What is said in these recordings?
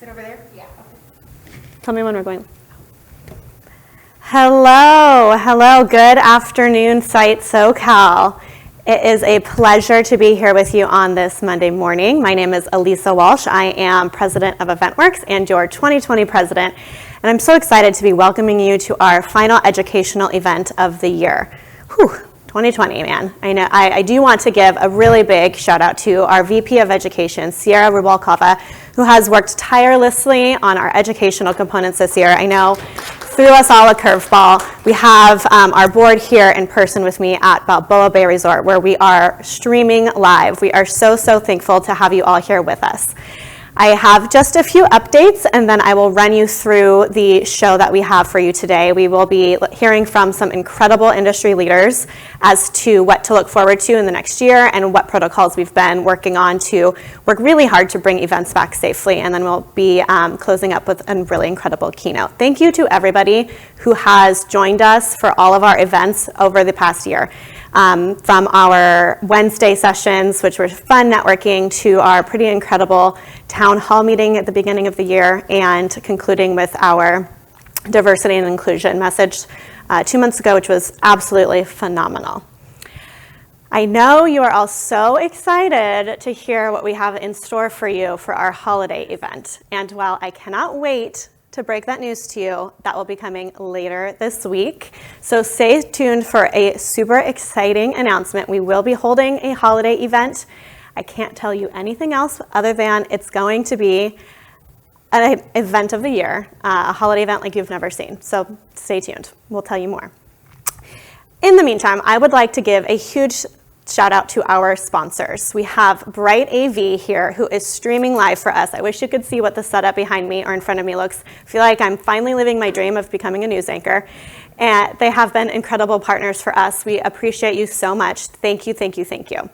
Sit over there? Yeah. Okay. Tell me when we're going. Hello, good afternoon, Site SoCal. It is a pleasure to be here with you on this Monday morning. My name is Elisa Walsh. I am president of EventWorks and your 2020 president, and I'm so excited to be welcoming you to our final educational event of the year. Whew, 2020, man. I know. I do want to give a really big shout out to our VP of Education, Sierra Rubalcava, who has worked tirelessly on our educational components this year. I know threw us all a curveball. We have our board here in person with me at Balboa Bay Resort, where we are streaming live. We are so thankful to have you all here with us. I have just a few updates, and then I will run you through the show that we have for you today. We will be hearing from some incredible industry leaders as to what to look forward to in the next year and what protocols we've been working on to work really hard to bring events back safely. And then we'll be closing up with a really incredible keynote. Thank you to everybody who has joined us for all of our events over the past year. From our Wednesday sessions, which were fun networking, to our pretty incredible town hall meeting at the beginning of the year, and concluding with our diversity and inclusion message 2 months ago, which was absolutely phenomenal. I know you are all so excited to hear what we have in store for you for our holiday event. And while I cannot wait to break that news to you, that will be coming later this week. So stay tuned for a super exciting announcement. We will be holding a holiday event. I can't tell you anything else other than it's going to be an event of the year, a holiday event like you've never seen. So stay tuned. We'll tell you more. In the meantime, I would like to give a huge shout out to our sponsors. We have Bright AV here, who is streaming live for us. I wish you could see what the setup behind me or in front of me looks. I feel like I'm finally living my dream of becoming a news anchor. And they have been incredible partners for us. We appreciate you so much. Thank you, thank you, thank you.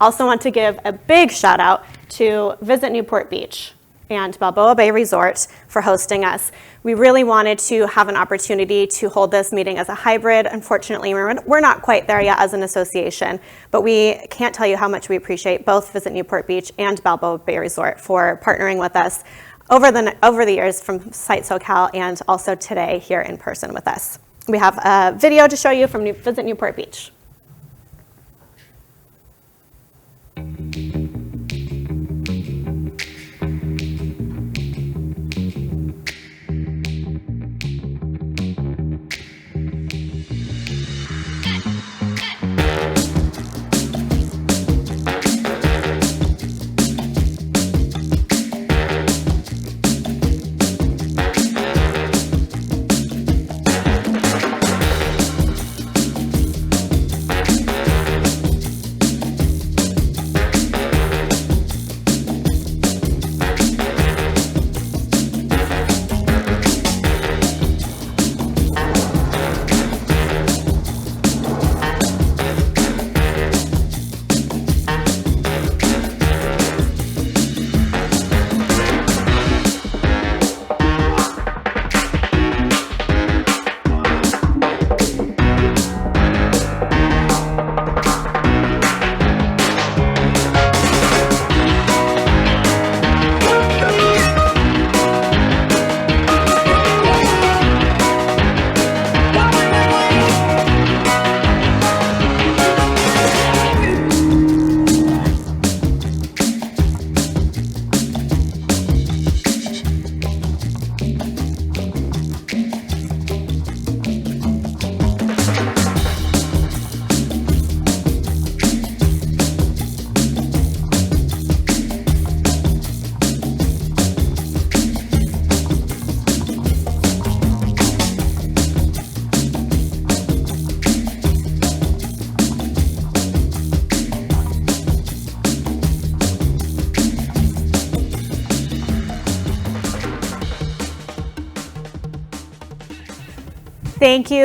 Also want to give a big shout out to Visit Newport Beach and Balboa Bay Resort for hosting us. We really wanted to have an opportunity to hold this meeting as a hybrid. Unfortunately, we're not quite there yet as an association, but we can't tell you how much we appreciate both Visit Newport Beach and Balboa Bay Resort for partnering with us over the years from Site SoCal, and also today here in person with us. We have a video to show you from Visit Newport Beach.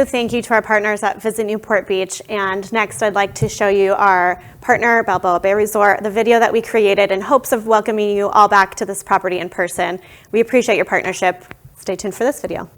Thank you to our partners at Visit Newport Beach. And next, I'd like to show you our partner, Balboa Bay Resort, the video that we created in hopes of welcoming you all back to this property in person. We appreciate your partnership. Stay tuned for this video.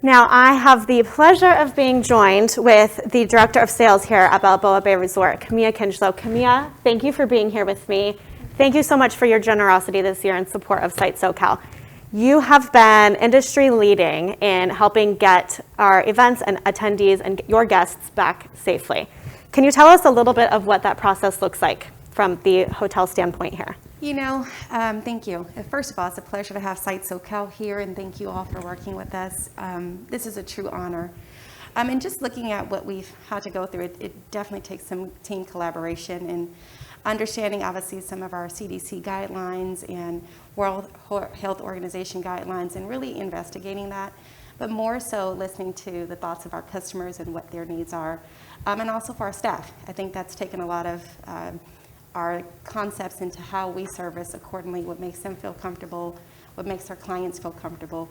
Now, I have the pleasure of being joined with the Director of Sales here at Balboa Bay Resort, Camilla Kinchlow. Camilla, thank you for being here with me. Thank you so much for your generosity this year in support of Site SoCal. You have been industry leading in helping get our events and attendees and your guests back safely. Can you tell us a little bit of what that process looks like from the hotel standpoint here? Thank you. First of all, it's a pleasure to have Site SoCal here, and thank you all for working with us. This is a true honor. And just looking at what we've had to go through, it definitely takes some team collaboration and understanding, obviously, some of our CDC guidelines and World Health Organization guidelines, and really investigating that, but more so listening to the thoughts of our customers and what their needs are, and also for our staff. I think that's taken a lot of our concepts into how we service accordingly, what makes them feel comfortable, what makes our clients feel comfortable.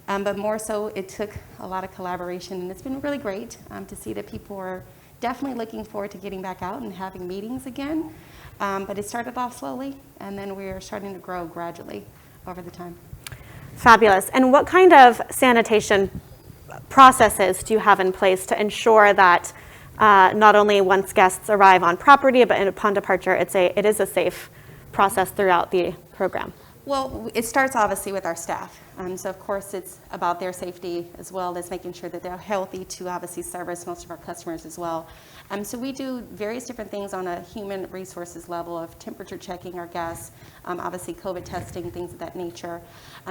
But more so, it took a lot of collaboration, and it's been really great to see that people are definitely looking forward to getting back out and having meetings again. But it started off slowly, and then we're starting to grow gradually over the time. Fabulous. And what kind of sanitation processes do you have in place to ensure that not only once guests arrive on property, but upon departure, it is a safe process throughout the program? Well, it starts obviously with our staff. So of course it's about their safety as well as making sure that they're healthy to obviously service most of our customers as well. So we do various different things on a human resources level of temperature checking our guests, obviously COVID testing, things of that nature.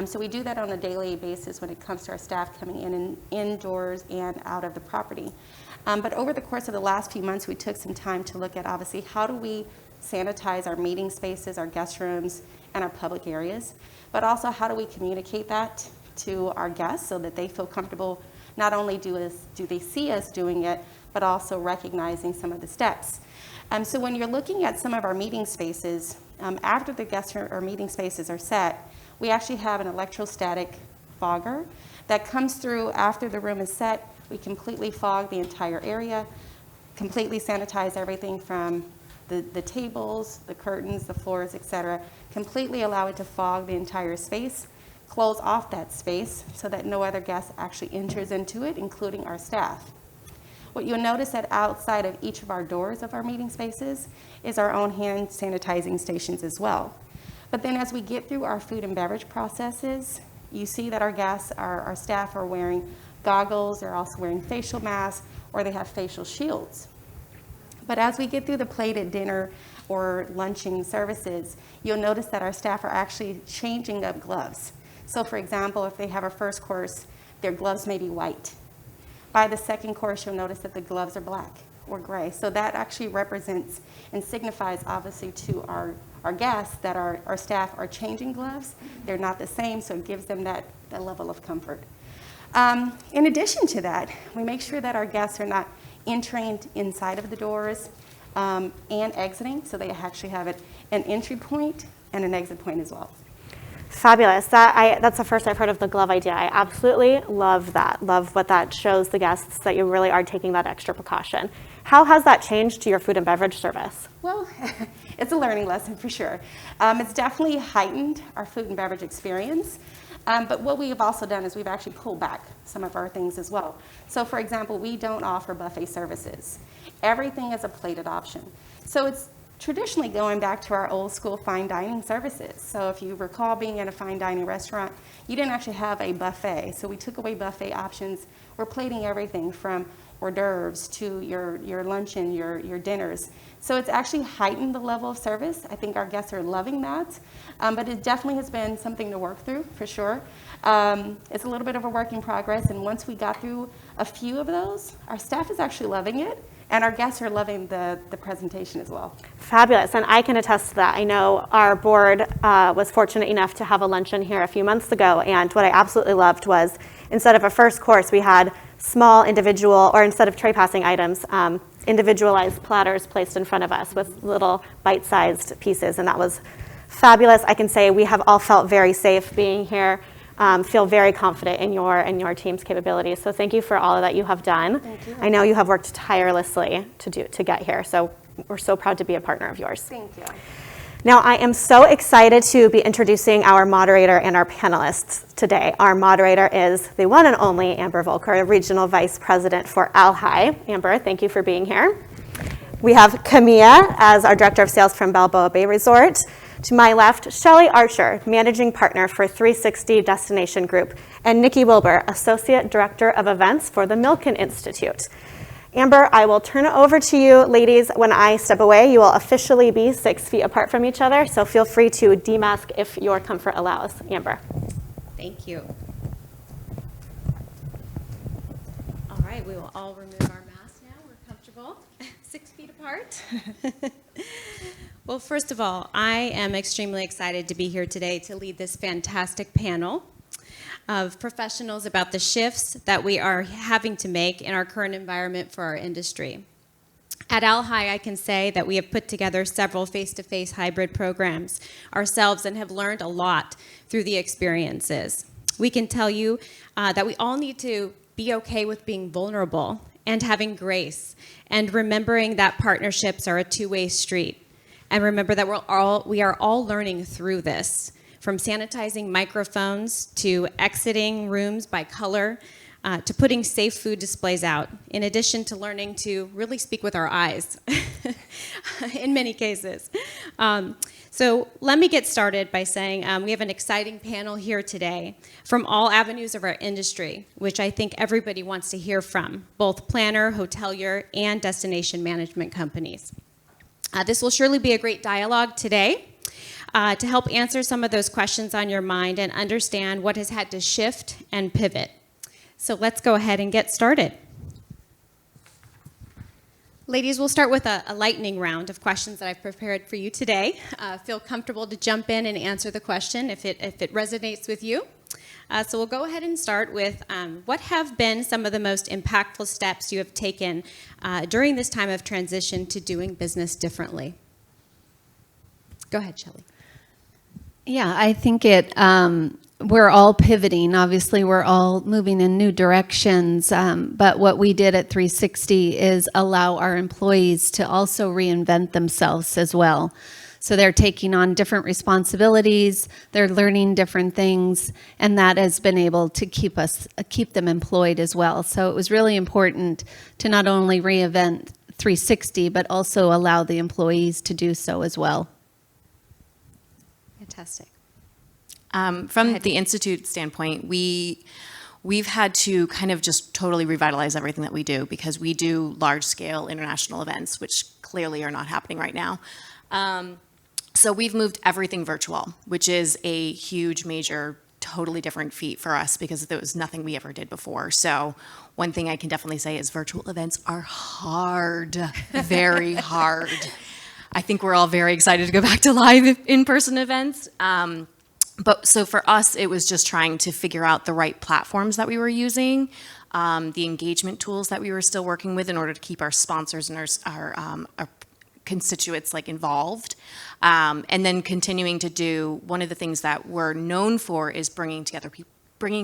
So we do that on a daily basis when it comes to our staff coming in and indoors and out of the property. But over the course of the last few months, we took some time to look at obviously how do we sanitize our meeting spaces, our guest rooms, and our public areas, but also how do we communicate that to our guests so that they feel comfortable. Not only do they see us doing it, but also recognizing some of the steps. So when you're looking at some of our meeting spaces, after the guest or meeting spaces are set, we actually have an electrostatic fogger that comes through after the room is set. We completely fog the entire area, completely sanitize everything from the tables, the curtains, the floors, etc. Completely allow it to fog the entire space, close off that space so that no other guest actually enters into it, including our staff. What you'll notice that outside of each of our doors of our meeting spaces is our own hand sanitizing stations as well. But then as we get through our food and beverage processes, you see that our guests, our staff are wearing goggles, they're also wearing facial masks, or they have facial shields. But as we get through the plated dinner or lunching services, you'll notice that our staff are actually changing up gloves. So for example, if they have a first course, their gloves may be white. By the second course, you'll notice that the gloves are black or gray. So that actually represents and signifies obviously to our guests that our staff are changing gloves. They're not the same, so it gives them that level of comfort. In addition to that, we make sure that our guests are not entering inside of the doors and exiting, so they actually have an entry point and an exit point as well. Fabulous. That's the first I've heard of the glove idea. I absolutely love that. Love what that shows the guests, that you really are taking that extra precaution. How has that changed to your food and beverage service? Well, it's a learning lesson for sure. It's definitely heightened our food and beverage experience. But what we have also done is we've actually pulled back some of our things as well. So for example, we don't offer buffet services. Everything is a plated option. So it's traditionally going back to our old school fine dining services. So if you recall being in a fine dining restaurant, you didn't actually have a buffet. So we took away buffet options. We're plating everything from hors d'oeuvres to your luncheon, your dinners. So it's actually heightened the level of service. I think our guests are loving that. But it definitely has been something to work through, for sure. It's a little bit of a work in progress, and once we got through a few of those, our staff is actually loving it, and our guests are loving the presentation as well. Fabulous, and I can attest to that. I know our board was fortunate enough to have a luncheon here a few months ago, and what I absolutely loved was instead of a first course, we had small individual, or instead of tray passing items, individualized platters placed in front of us with little bite-sized pieces, and that was fabulous. I can say we have all felt very safe being here, feel very confident in your team's capabilities. So thank you for all that you have done. Thank you. I know you have worked tirelessly to get here, so we're so proud to be a partner of yours. Thank you. Now, I am so excited to be introducing our moderator and our panelists today. Our moderator is the one and only Amber Volker, Regional Vice President for ALHI. Amber, thank you for being here. We have Camilla as our Director of Sales from Balboa Bay Resort. To my left, Shelley Archer, Managing Partner for 360 Destination Group, and Nikki Wilbur, Associate Director of Events for the Milken Institute. Amber, I will turn it over to you. Ladies, when I step away, you will officially be 6 feet apart from each other, so feel free to demask if your comfort allows. Amber. Thank you. All right, we will all remove our masks now. We're comfortable, 6 feet apart. Well, first of all, I am extremely excited to be here today to lead this fantastic panel of professionals about the shifts that we are having to make in our current environment for our industry. At ALHI, I can say that we have put together several face-to-face hybrid programs ourselves and have learned a lot through the experiences. We can tell you that we all need to be okay with being vulnerable and having grace and remembering that partnerships are a two-way street. And remember that we are all learning through this, from sanitizing microphones to exiting rooms by color to putting safe food displays out, in addition to learning to really speak with our eyes in many cases. So let me get started by saying we have an exciting panel here today from all avenues of our industry, which I think everybody wants to hear from, both planner, hotelier, and destination management companies. This will surely be a great dialogue today to help answer some of those questions on your mind and understand what has had to shift and pivot. So let's go ahead and get started. Ladies, we'll start with a lightning round of questions that I've prepared for you today. Feel comfortable to jump in and answer the question if it resonates with you. So we'll go ahead and start with what have been some of the most impactful steps you have taken during this time of transition to doing business differently? Go ahead, Shelley. Yeah, I think we're all pivoting. Obviously, we're all moving in new directions. But what we did at 360 is allow our employees to also reinvent themselves as well. So they're taking on different responsibilities, they're learning different things, and that has been able to keep them employed as well. So it was really important to not only reinvent 360, but also allow the employees to do so as well. Fantastic. From the Institute standpoint, we've had to kind of just totally revitalize everything that we do because we do large-scale international events, which clearly are not happening right now. So we've moved everything virtual, which is a huge, major, totally different feat for us because there was nothing we ever did before. So one thing I can definitely say is virtual events are hard, very hard. I think we're all very excited to go back to live in-person events. But so for us, it was just trying to figure out the right platforms that we were using, the engagement tools that we were still working with in order to keep our sponsors and our constituents involved, and then continuing to do one of the things that we're known for is bringing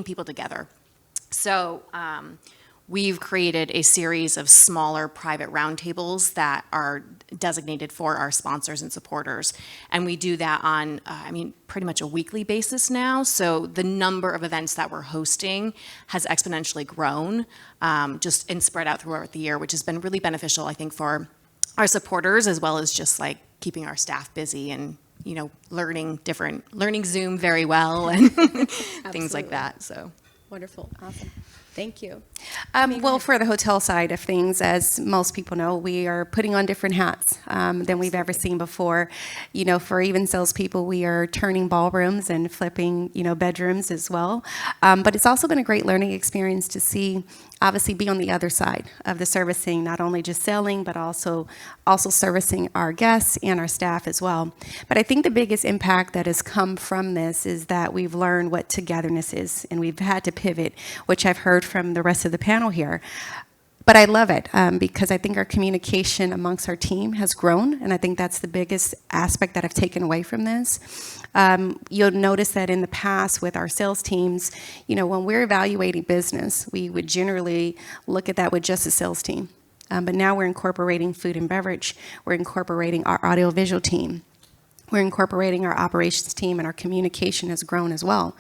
people together. So we've created a series of smaller private roundtables that are designated for our sponsors and supporters, and we do that on pretty much a weekly basis now. So the number of events that we're hosting has exponentially grown, just and spread out throughout the year, which has been really beneficial, I think, for our supporters, as well as just keeping our staff busy and, learning Zoom very well and things like that. So Wonderful. Awesome. Thank you. Well, for the hotel side of things, as most people know, we are putting on different hats than we've ever seen before. For even salespeople, we are turning ballrooms and flipping, bedrooms as well. But it's also been a great learning experience to see, obviously, be on the other side of the servicing, not only just selling, but also servicing our guests and our staff as well. But I think the biggest impact that has come from this is that we've learned what togetherness is, and we've had to pivot, which I've heard from the rest of the panel here. But I love it because I think our communication amongst our team has grown, and I think that's the biggest aspect that I've taken away from this. You'll notice that in the past with our sales teams, when we're evaluating business, we would generally look at that with just a sales team. But now we're incorporating food and beverage. We're incorporating our audiovisual team. We're incorporating our operations team, and our communication has grown as well.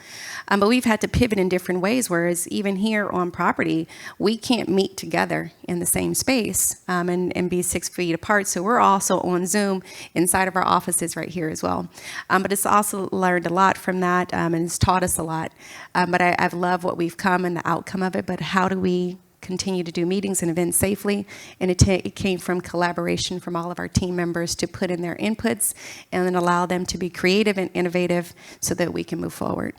But we've had to pivot in different ways, whereas even here on property, we can't meet together in the same space and be 6 feet apart. So we're also on Zoom inside of our offices right here as well. But it's also learned a lot from that, and it's taught us a lot. But I've loved what we've come and the outcome of it. But how do we continue to do meetings and events safely? And it came from collaboration from all of our team members to put in their inputs and then allow them to be creative and innovative so that we can move forward.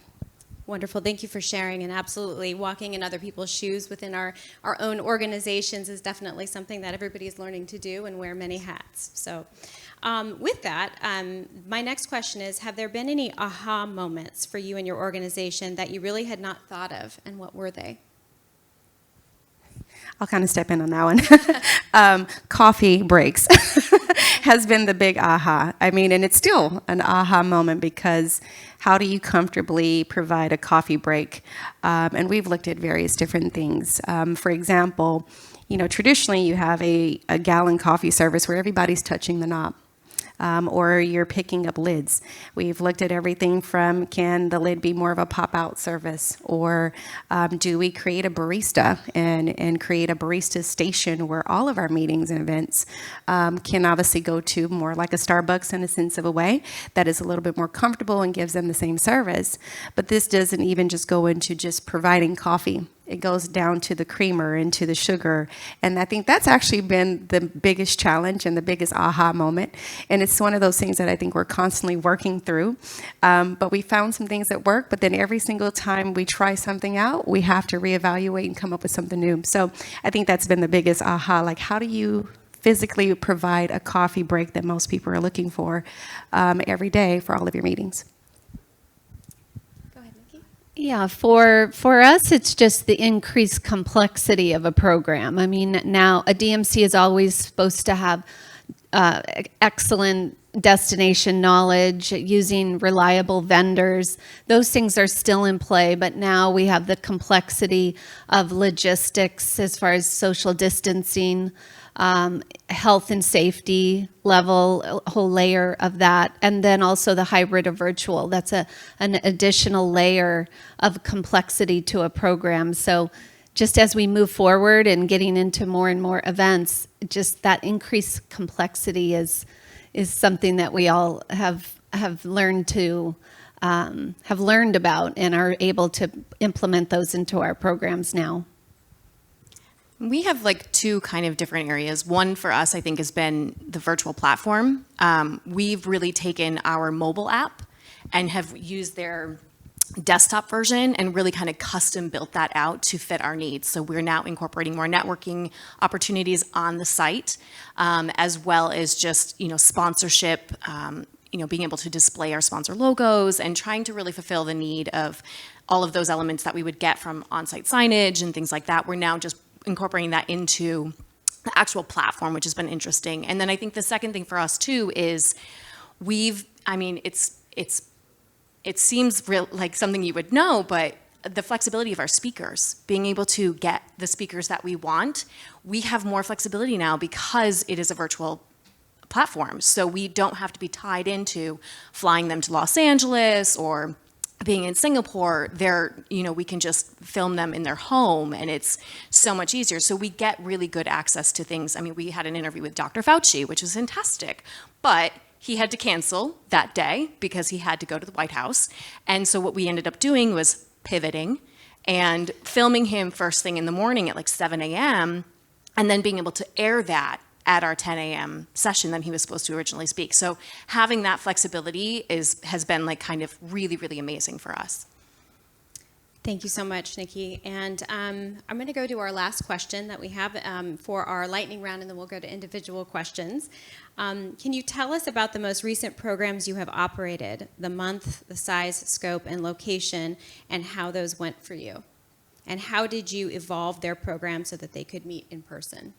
Wonderful. Thank you for sharing. And absolutely, walking in other people's shoes within our own organizations is definitely something that everybody is learning to do and wear many hats. So with that, my next question is, have there been any aha moments for you and your organization that you really had not thought of, and what were they? I'll kind of step in on that one. Coffee breaks has been the big aha. I mean, and it's still an aha moment, because how do you comfortably provide a coffee break? And we've looked at various different things. For example, traditionally you have a gallon coffee service where everybody's touching the knob. Or you're picking up lids. We've looked at everything from, can the lid be more of a pop-out service? Or do we create a barista and create a barista station where all of our meetings and events can obviously go to, more like a Starbucks in a sense of a way that is a little bit more comfortable and gives them the same service. But this doesn't even just go into just providing coffee. It goes down to the creamer and to the sugar. And I think that's actually been the biggest challenge and the biggest aha moment. And it's one of those things that I think we're constantly working through. But we found some things that work, but then every single time we try something out, we have to reevaluate and come up with something new. So I think that's been the biggest aha. Like, how do you physically provide a coffee break that most people are looking for every day for all of your meetings? Yeah, for us, it's just the increased complexity of a program. I mean, now a DMC is always supposed to have excellent destination knowledge, using reliable vendors. Those things are still in play, but now we have the complexity of logistics as far as social distancing, health and safety level, a whole layer of that, and then also the hybrid or virtual. That's an additional layer of complexity to a program. So just as we move forward and getting into more and more events, just that increased complexity is something that we all have learned to have learned about and are able to implement those into our programs now. We have like two kind of different areas. One for us, I think, has been the virtual platform. We've really taken our mobile app and have used their desktop version and really kind of custom built that out to fit our needs. So we're now incorporating more networking opportunities on the site, as well as just, sponsorship, being able to display our sponsor logos and trying to really fulfill the need of all of those elements that we would get from on-site signage and things like that. We're now just incorporating that into the actual platform, which has been interesting. And then I think the second thing for us too is it seems like something you would know, but the flexibility of our speakers, being able to get the speakers that we want, we have more flexibility now because it is a virtual platform. So we don't have to be tied into flying them to Los Angeles or being in Singapore. We can just film them in their home, and it's so much easier. So we get really good access to things. I mean, we had an interview with Dr. Fauci, which was fantastic, but he had to cancel that day because he had to go to the White House. And so what we ended up doing was pivoting and filming him first thing in the morning at like 7 a.m. and then being able to air that at our 10 a.m. session that he was supposed to originally speak. So having that flexibility has been like kind of really, really amazing for us. Thank you so much, Nikki. And I'm going to go to our last question that we have for our lightning round, and then we'll go to individual questions. Can you tell us about the most recent programs you have operated, the month, the size, scope, and location, and how those went for you? And how did you evolve their program so that they could meet in person?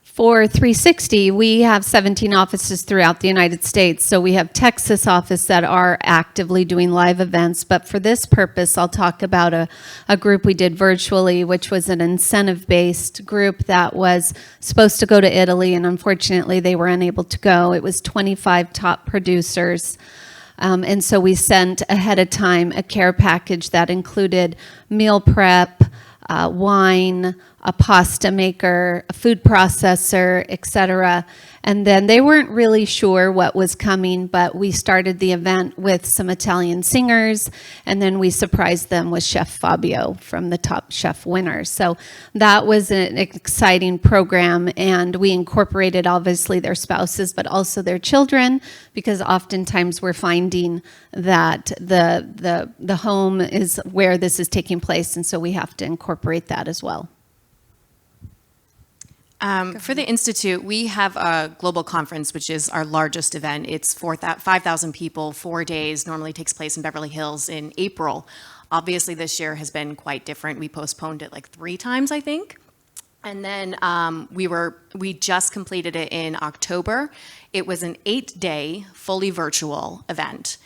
For 360, we have 17 offices throughout the United States. So we have Texas office that are actively doing live events. But for this purpose, I'll talk about a group we did virtually, which was an incentive-based group that was supposed to go to Italy, and unfortunately they were unable to go. It was 25 top producers. And so we sent ahead of time a care package that included meal prep, wine, a pasta maker, a food processor, etc. And then they weren't really sure what was coming, but we started the event with some Italian singers, and then we surprised them with Chef Fabio from the Top Chef winners. So that was an exciting program, and we incorporated obviously their spouses, but also their children, because oftentimes we're finding that the home is where this is taking place, and so we have to incorporate that as well. For the Institute, we have a global conference, which is our largest event. It's 5,000 people, 4 days, normally takes place in Beverly Hills in April. Obviously, this year has been quite different. We postponed it like 3 times, I think. And then we just completed it in October. It was an 8-day, fully virtual event.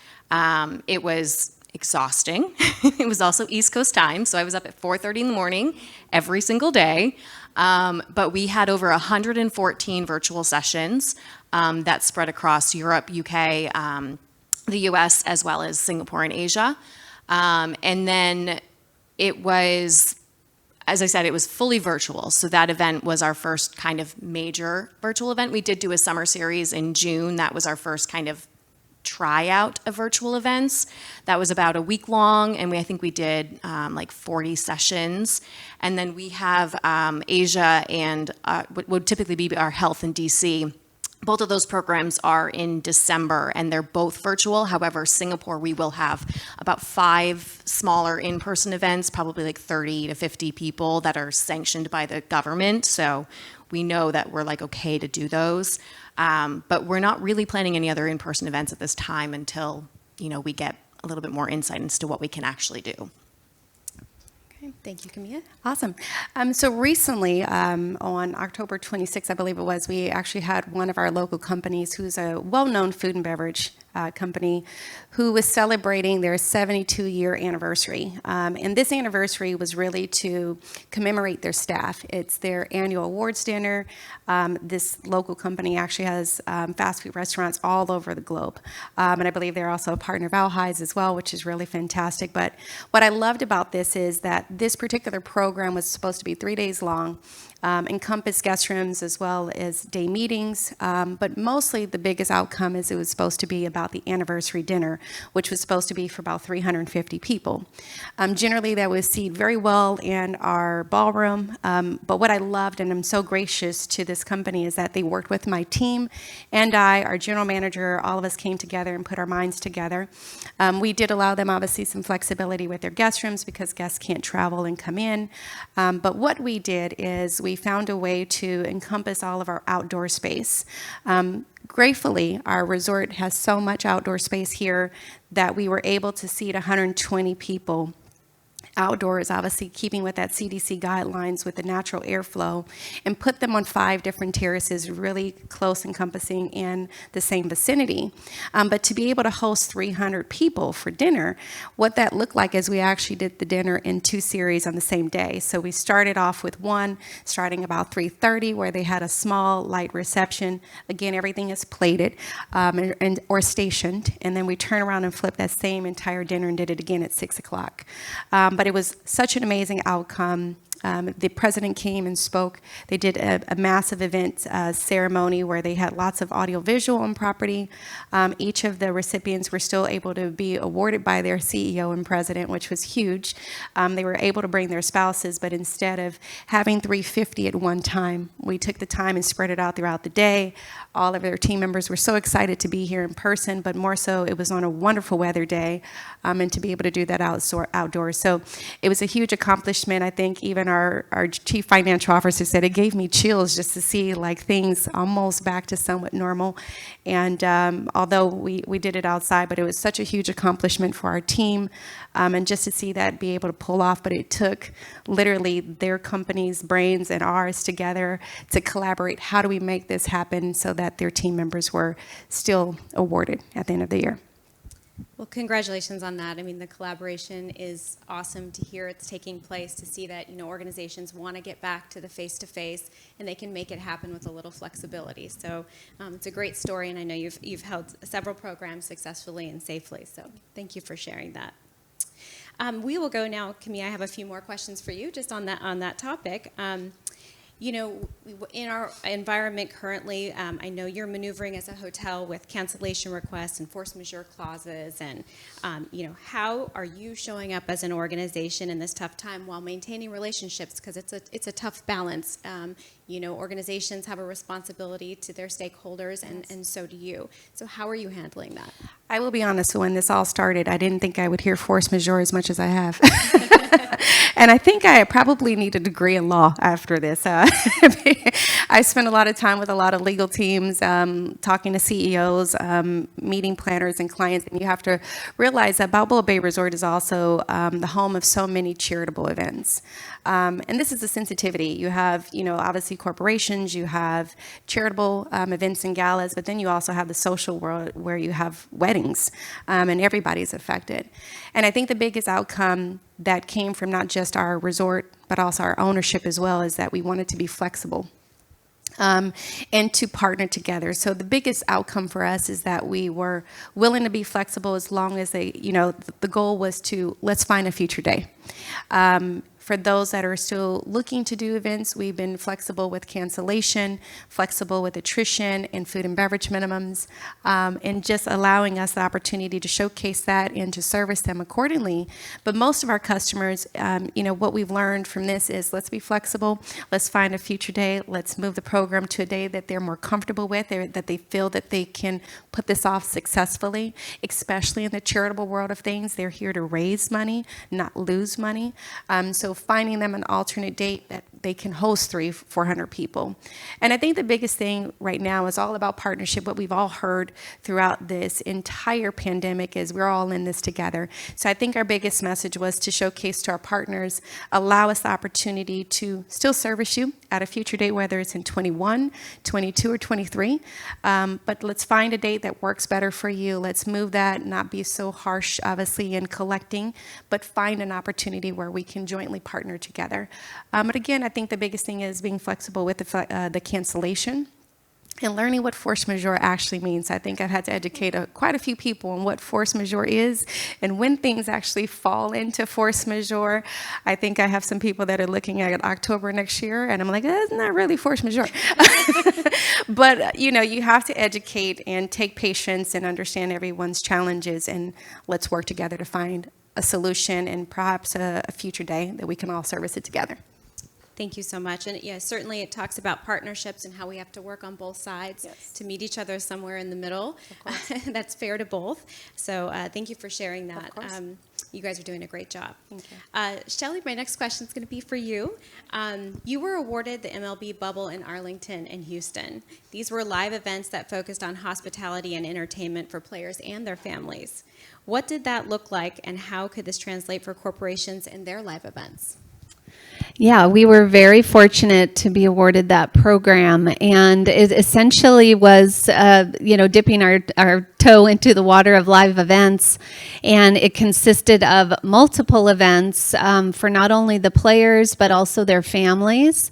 It was exhausting. It was also East Coast time, so I was up at 4:30 in the morning every single day. But we had over 114 virtual sessions that spread across Europe, UK, the US, as well as Singapore and Asia. And then it was, as I said, it was fully virtual. So that event was our first kind of major virtual event. We did do a summer series in June. That was our first kind of tryout of virtual events. That was about a week long, and I think we did like 40 sessions. And then we have Asia and what would typically be our health in DC. Both of those programs are in December, and they're both virtual. However, Singapore, we will have about 5 smaller in-person events, probably like 30 to 50 people that are sanctioned by the government. So we know that we're like okay to do those. But we're not really planning any other in-person events at this time until, we get a little bit more insight into what we can actually do. Okay, thank you, Camilla. Awesome. So recently, on October 26th, I believe it was, we actually had one of our local companies who's a well-known food and beverage company who was celebrating their 72-year anniversary. And this anniversary was really to commemorate their staff. It's their annual awards dinner. This local company actually has fast food restaurants all over the globe. And I believe they're also a partner of Alhigh's as well, which is really fantastic. But what I loved about this is that this particular program was supposed to be 3 days long, encompass guest rooms as well as day meetings, but mostly the biggest outcome is it was supposed to be about the anniversary dinner, which was supposed to be for about 350 people. Generally, that was seated very well in our ballroom, but what I loved, and I'm so gracious to this company, is that they worked with my team and our general manager. All of us came together and put our minds together. We did allow them, obviously, some flexibility with their guest rooms because guests can't travel and come in, but what we did is we found a way to encompass all of our outdoor space. Gratefully, our resort has so much outdoor space here that we were able to seat 120 people outdoors, obviously keeping with that CDC guidelines with the natural airflow, and put them on 5 different terraces, really close encompassing in the same vicinity. But to be able to host 300 people for dinner, what that looked like is we actually did the dinner in 2 series on the same day. So we started off with one, starting about 3:30, where they had a small, light reception. Again, everything is plated or stationed, and then we turn around and flip that same entire dinner and did it again at 6 o'clock. But it was such an amazing outcome. The president came and spoke. They did a massive event ceremony where they had lots of audiovisual on property. Each of the recipients were still able to be awarded by their CEO and president, which was huge. They were able to bring their spouses, but instead of having 350 at one time, we took the time and spread it out throughout the day. All of their team members were so excited to be here in person, but more so it was on a wonderful weather day, and to be able to do that outdoors. So it was a huge accomplishment. I think even our chief financial officer said it gave me chills just to see like things almost back to somewhat normal. And although we did it outside, but it was such a huge accomplishment for our team, and just to see that be able to pull off. But it took literally their company's brains and ours together to collaborate. How do we make this happen so that their team members were still awarded at the end of the year? Well, congratulations on that. I mean, the collaboration is awesome to hear it's taking place, to see that, organizations want to get back to the face-to-face, and they can make it happen with a little flexibility. So it's a great story, and I know you've held several programs successfully and safely. So thank you for sharing that. We will go now, Camille. I have a few more questions for you just on that topic. In our environment currently, I know you're maneuvering as a hotel with cancellation requests and force majeure clauses, and how are you showing up as an organization in this tough time while maintaining relationships? Because it's a tough balance. Organizations have a responsibility to their stakeholders, and so do you. So how are you handling that? I will be honest, when this all started, I didn't think I would hear force majeure as much as I have. And I think I probably need a degree in law after this. I spent a lot of time with a lot of legal teams, talking to CEOs, meeting planners and clients, and you have to realize that Balboa Bay Resort is also the home of so many charitable events. And this is a sensitivity. You have, obviously corporations, you have charitable events and galas, but then you also have the social world where you have weddings, and everybody's affected. And I think the biggest outcome that came from not just our resort, but also our ownership as well, is that we wanted to be flexible. And to partner together. So the biggest outcome for us is that we were willing to be flexible as long as the goal was to, let's find a future day. For those that are still looking to do events, we've been flexible with cancellation, flexible with attrition and food and beverage minimums, and just allowing us the opportunity to showcase that and to service them accordingly. But most of our customers, what we've learned from this is let's be flexible, let's find a future day, let's move the program to a day that they're more comfortable with, that they feel that they can put this off successfully, especially in the charitable world of things. They're here to raise money, not lose money. So finding them an alternate date that they can host 300-400 people. And I think the biggest thing right now is all about partnership. What we've all heard throughout this entire pandemic is we're all in this together. So I think our biggest message was to showcase to our partners, allow us the opportunity to still service you at a future date, whether it's in 21, 22, or 23. But let's find a date that works better for you. Let's move that, not be so harsh, obviously, in collecting, but find an opportunity where we can jointly partner together. But again, I think the biggest thing is being flexible with the cancellation and learning what force majeure actually means. I think I've had to educate quite a few people on what force majeure is and when things actually fall into force majeure. I think I have some people that are looking at October next year, and I'm like, that's not really force majeure. But, you have to educate and take patience and understand everyone's challenges, and let's work together to find a solution and perhaps a future day that we can all service it together. Thank you so much. And yeah, certainly it talks about partnerships and how we have to work on both sides to meet each other somewhere in the middle. Of course. That's fair to both. So thank you for sharing that. Of course. You guys are doing a great job. Thank you. Shelley, my next question is going to be for you. You were awarded the MLB Bubble in Arlington and Houston. These were live events that focused on hospitality and entertainment for players and their families. What did that look like, and how could this translate for corporations and their live events? Yeah, we were very fortunate to be awarded that program, and it essentially was, dipping our toe into the water of live events, and it consisted of multiple events for not only the players but also their families.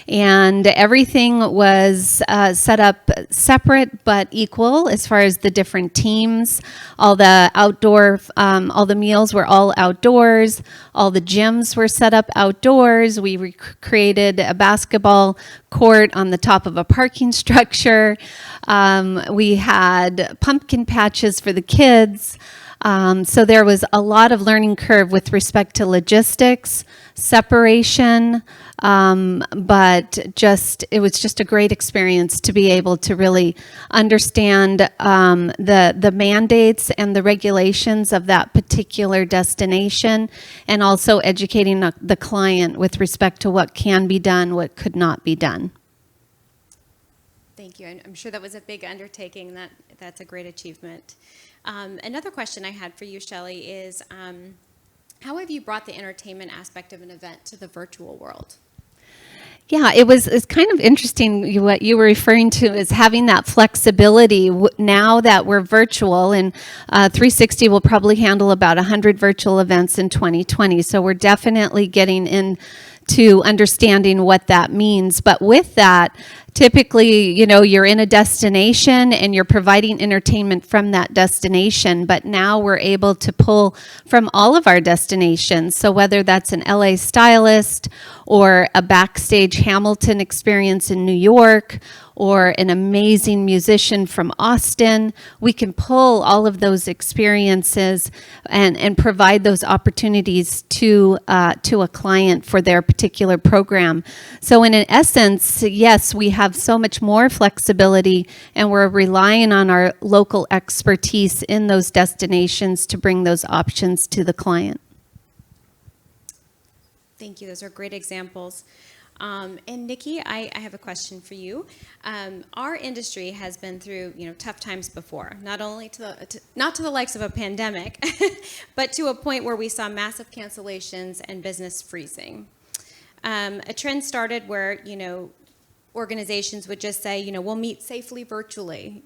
And everything was set up separate but equal as far as the different teams. All the meals were all outdoors. All the gyms were set up outdoors. We created a basketball court on the top of a parking structure. We had pumpkin patches for the kids. So there was a lot of learning curve with respect to logistics, separation, but it was just a great experience to be able to really understand the mandates and the regulations of that particular destination, and also educating the client with respect to what can be done, what could not be done. Thank you. I'm sure that was a big undertaking. That's a great achievement. Another question I had for you, Shelley, is how have you brought the entertainment aspect of an event to the virtual world? Yeah, it's kind of interesting what you were referring to is having that flexibility now that we're virtual, and 360 will probably handle about 100 virtual events in 2020. So we're definitely getting into understanding what that means. But with that, typically, you're in a destination and you're providing entertainment from that destination, but now we're able to pull from all of our destinations. So whether that's an LA stylist or a backstage Hamilton experience in New York or an amazing musician from Austin, we can pull all of those experiences and provide those opportunities to a client for their particular program. So in essence, yes, we have so much more flexibility, and we're relying on our local expertise in those destinations to bring those options to the client. Thank you. Those are great examples. And Nikki, I have a question for you. Our industry has been through, tough times before, not only not to the likes of a pandemic, but to a point where we saw massive cancellations and business freezing. A trend started where, organizations would just say, we'll meet safely virtually,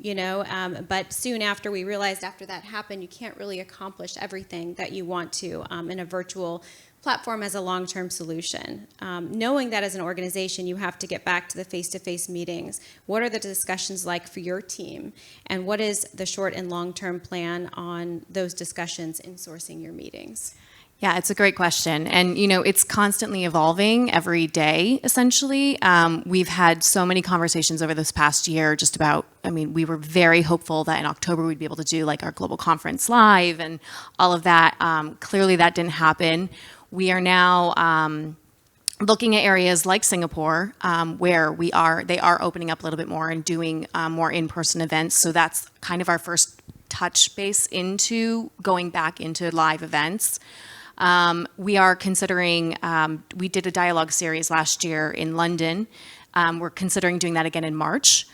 but soon after we realized after that happened, you can't really accomplish everything that you want to in a virtual platform as a long-term solution. Knowing that as an organization, you have to get back to the face-to-face meetings. What are the discussions like for your team? And what is the short and long-term plan on those discussions in sourcing your meetings? Yeah, it's a great question. And, it's constantly evolving every day, essentially. We've had so many conversations over this past year just about, we were very hopeful that in October we'd be able to do like our global conference live and all of that. Clearly that didn't happen. We are now looking at areas like Singapore, where they are opening up a little bit more and doing more in-person events. So that's kind of our first touch base into going back into live events. We are considering, we did a dialogue series last year in London. We're considering doing that again in March.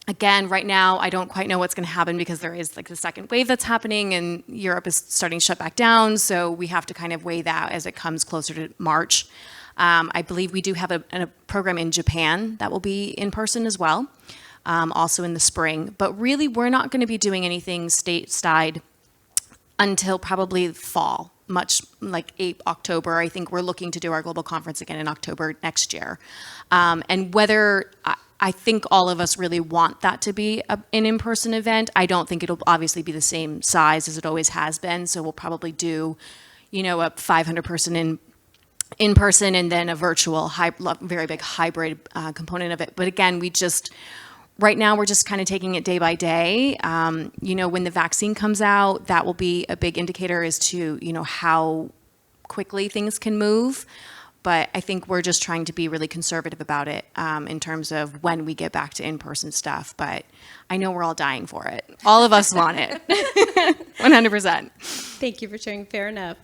Again, right now, I don't quite know what's going to happen because there is like the second wave that's happening and Europe is starting to shut back down. So we have to kind of weigh that as it comes closer to March. I believe we do have a program in Japan that will be in person as well, also in the spring. But really, we're not going to be doing anything stateside until probably fall, much like October. I think we're looking to do our global conference again in October next year. And whether I think all of us really want that to be an in-person event. I don't think it'll obviously be the same size as it always has been. So we'll probably do, a 500 person in person and then a virtual, very big hybrid component of it. But again, right now we're just kind of taking it day by day. When the vaccine comes out, that will be a big indicator as to, how quickly things can move. But I think we're just trying to be really conservative about it in terms of when we get back to in-person stuff. But I know we're all dying for it. All of us want it, 100%. Thank you for sharing. Fair enough.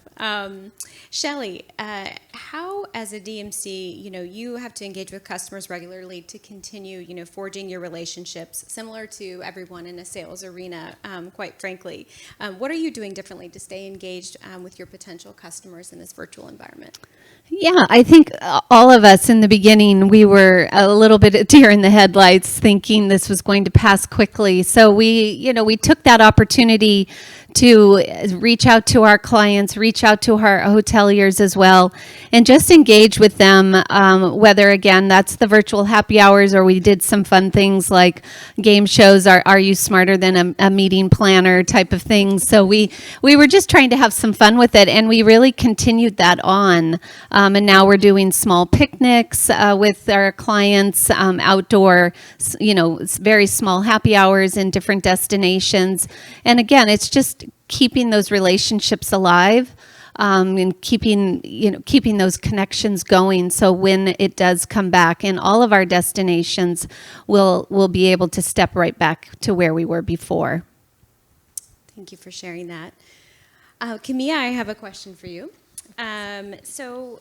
Shelley, how as a DMC, you have to engage with customers regularly to continue, forging your relationships, similar to everyone in a sales arena, quite frankly. What are you doing differently to stay engaged with your potential customers in this virtual environment? Yeah, I think all of us in the beginning, we were a little bit a deer in the headlights thinking this was going to pass quickly. So we took that opportunity to reach out to our clients, reach reach out to our hoteliers as well and just engage with them, whether, again, that's the virtual happy hours or we did some fun things like game shows, are you smarter than a meeting planner type of things. So we were just trying to have some fun with it, and we really continued that on. And now we're doing small picnics with our clients, outdoor, very small happy hours in different destinations. And again, it's just keeping those relationships alive, and keeping those connections going. So when it does come back in all of our destinations, we'll be able to step right back to where we were before. Thank you for sharing that. Camilla, I have a question for you. So,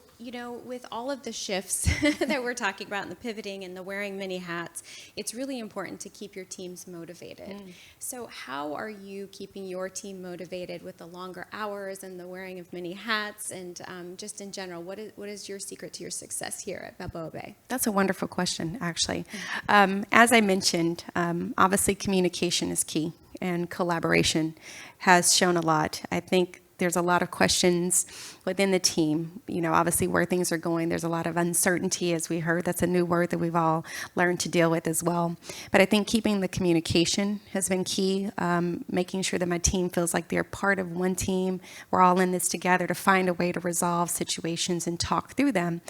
with all of the shifts that we're talking about and the pivoting and the wearing many hats, it's really important to keep your teams motivated. So how are you keeping your team motivated with the longer hours and the wearing of many hats, and just in general, what is your secret to your success here at Balboa Bay? That's a wonderful question, actually. As I mentioned, obviously communication is key, and collaboration has shown a lot. I think there's a lot of questions within the team, obviously where things are going. There's a lot of uncertainty, as we heard. That's a new word that we've all learned to deal with as well. But I think keeping the communication has been key, making sure that my team feels like they're part of one team. We're all in this together to find a way to resolve situations and talk through them.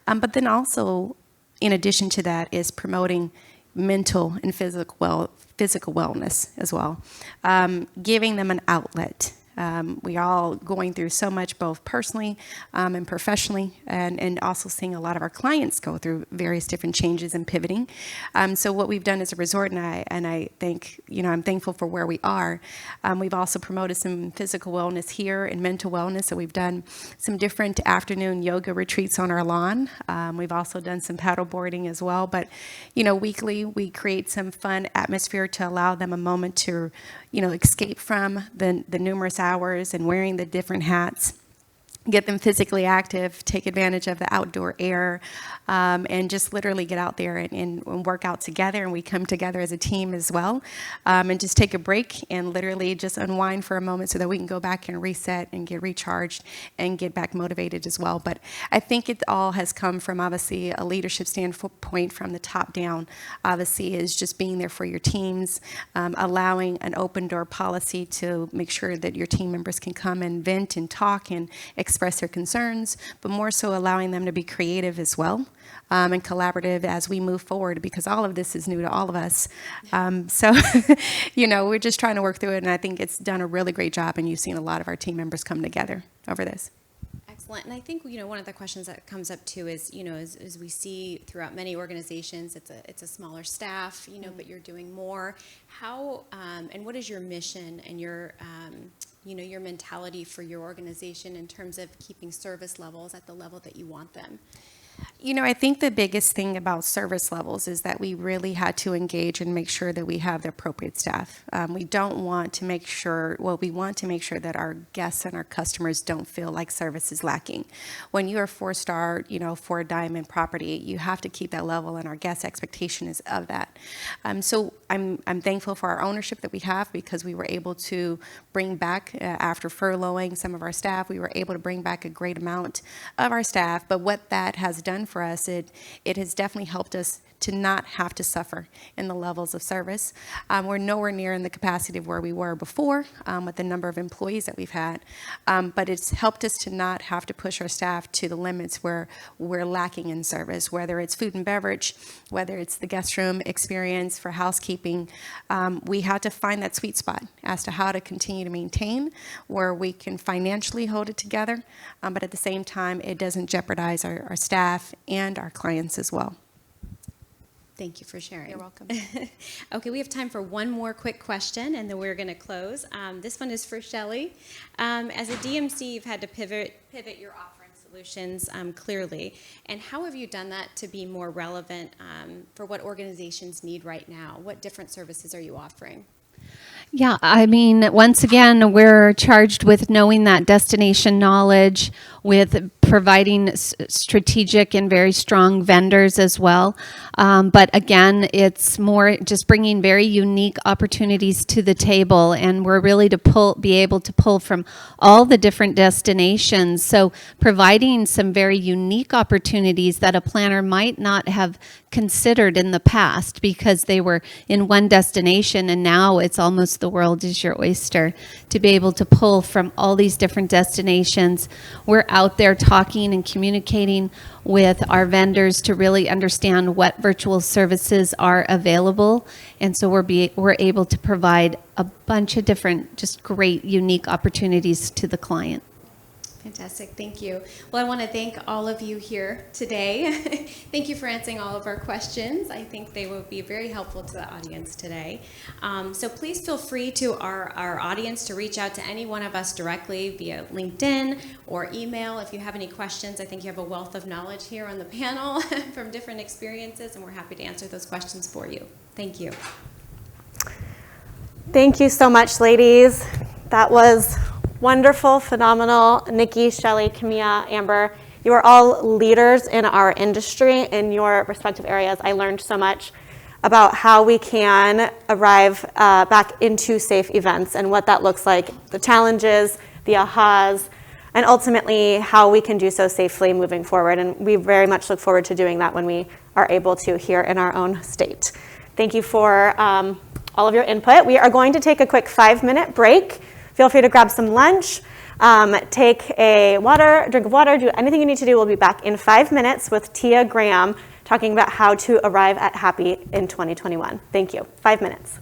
But then also, in addition to that, is promoting mental and physical wellness as well, giving them an outlet. We all going through so much, both personally and professionally, and also seeing a lot of our clients go through various different changes and pivoting. So what we've done as a resort, and I think, I'm thankful for where we are. We've also promoted some physical wellness here and mental wellness. So we've done some different afternoon yoga retreats on our lawn. We've also done some paddle boarding as well. But, weekly we create some fun atmosphere to allow them a moment to, escape from the numerous hours and wearing the different hats. Get them physically active, take advantage of the outdoor air, and just literally get out there and work out together. And we come together as a team as well, and just take a break and literally just unwind for a moment so that we can go back and reset and get recharged and get back motivated as well. But I think it all has come from, obviously, a leadership standpoint from the top down. Obviously, is just being there for your teams, allowing an open door policy to make sure that your team members can come and vent and talk and express their concerns, but more so allowing them to be creative as well, and collaborative as we move forward, because all of this is new to all of us. So, we're just trying to work through it, and I think it's done a really great job, and you've seen a lot of our team members come together over this. Excellent. And I think, one of the questions that comes up too is, as we see throughout many organizations, it's a smaller staff, but you're doing more. How, and what is your mission and your mentality for your organization in terms of keeping service levels at the level that you want them? I think the biggest thing about service levels is that we really had to engage and make sure that we have the appropriate staff. We want to make sure that our guests and our customers don't feel like service is lacking. When you are 4-star, 4-diamond property, you have to keep that level, and our guest expectation is of that. So I'm thankful for our ownership that we have, because we were able to bring back, after furloughing some of our staff, we were able to bring back a great amount of our staff. But what that has done for us, it has definitely helped us to not have to suffer in the levels of service. We're nowhere near in the capacity of where we were before, with the number of employees that we've had, but it's helped us to not have to push our staff to the limits where we're lacking in service, whether it's food and beverage, whether it's the guest room experience for housekeeping. We had to find that sweet spot as to how to continue to maintain where we can financially hold it together, but at the same time, it doesn't jeopardize our staff and our clients as well. Thank you for sharing. You're welcome. Okay, we have time for one more quick question, and then we're going to close. This one is for Shelley. As a DMC, you've had to pivot your offering solutions clearly. And how have you done that to be more relevant for what organizations need right now? What different services are you offering? Yeah, I mean, once again, we're charged with knowing that destination knowledge, with providing strategic and very strong vendors as well. But again, it's more just bringing very unique opportunities to the table, and we're really to be able to pull from all the different destinations. So providing some very unique opportunities that a planner might not have considered in the past because they were in one destination, and now it's almost the world is your oyster to be able to pull from all these different destinations. We're out there talking and communicating with our vendors to really understand what virtual services are available, and so we're able to provide a bunch of different just great unique opportunities to the client. Fantastic, thank you. Well, I want to thank all of you here today. Thank you for answering all of our questions. I think they will be very helpful to the audience today. So please feel free to our audience to reach out to any one of us directly via LinkedIn or email if you have any questions. I think you have a wealth of knowledge here on the panel from different experiences, and we're happy to answer those questions for you. Thank you. Thank you so much, ladies. That was wonderful, phenomenal. Nikki, Shelley, Camilla, Amber, you are all leaders in our industry in your respective areas. I learned so much about how we can arrive back into safe events and what that looks like, the challenges, the ahas, and ultimately how we can do so safely moving forward. And we very much look forward to doing that when we are able to here in our own state. Thank you for all of your input. We are going to take a quick 5-minute break. Feel free to grab some lunch, take a drink of water, do anything you need to do. We'll be back in 5 minutes with Tia Graham talking about how to arrive at happy in 2021. Thank you. 5 minutes.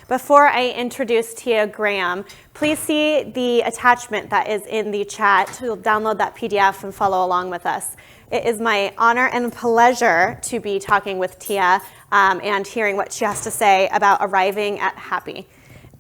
Before I introduce Tia Graham, please see the attachment that is in the chat to download that PDF and follow along with us. It is my honor and pleasure to be talking with Tia and hearing what she has to say about arriving at Happy.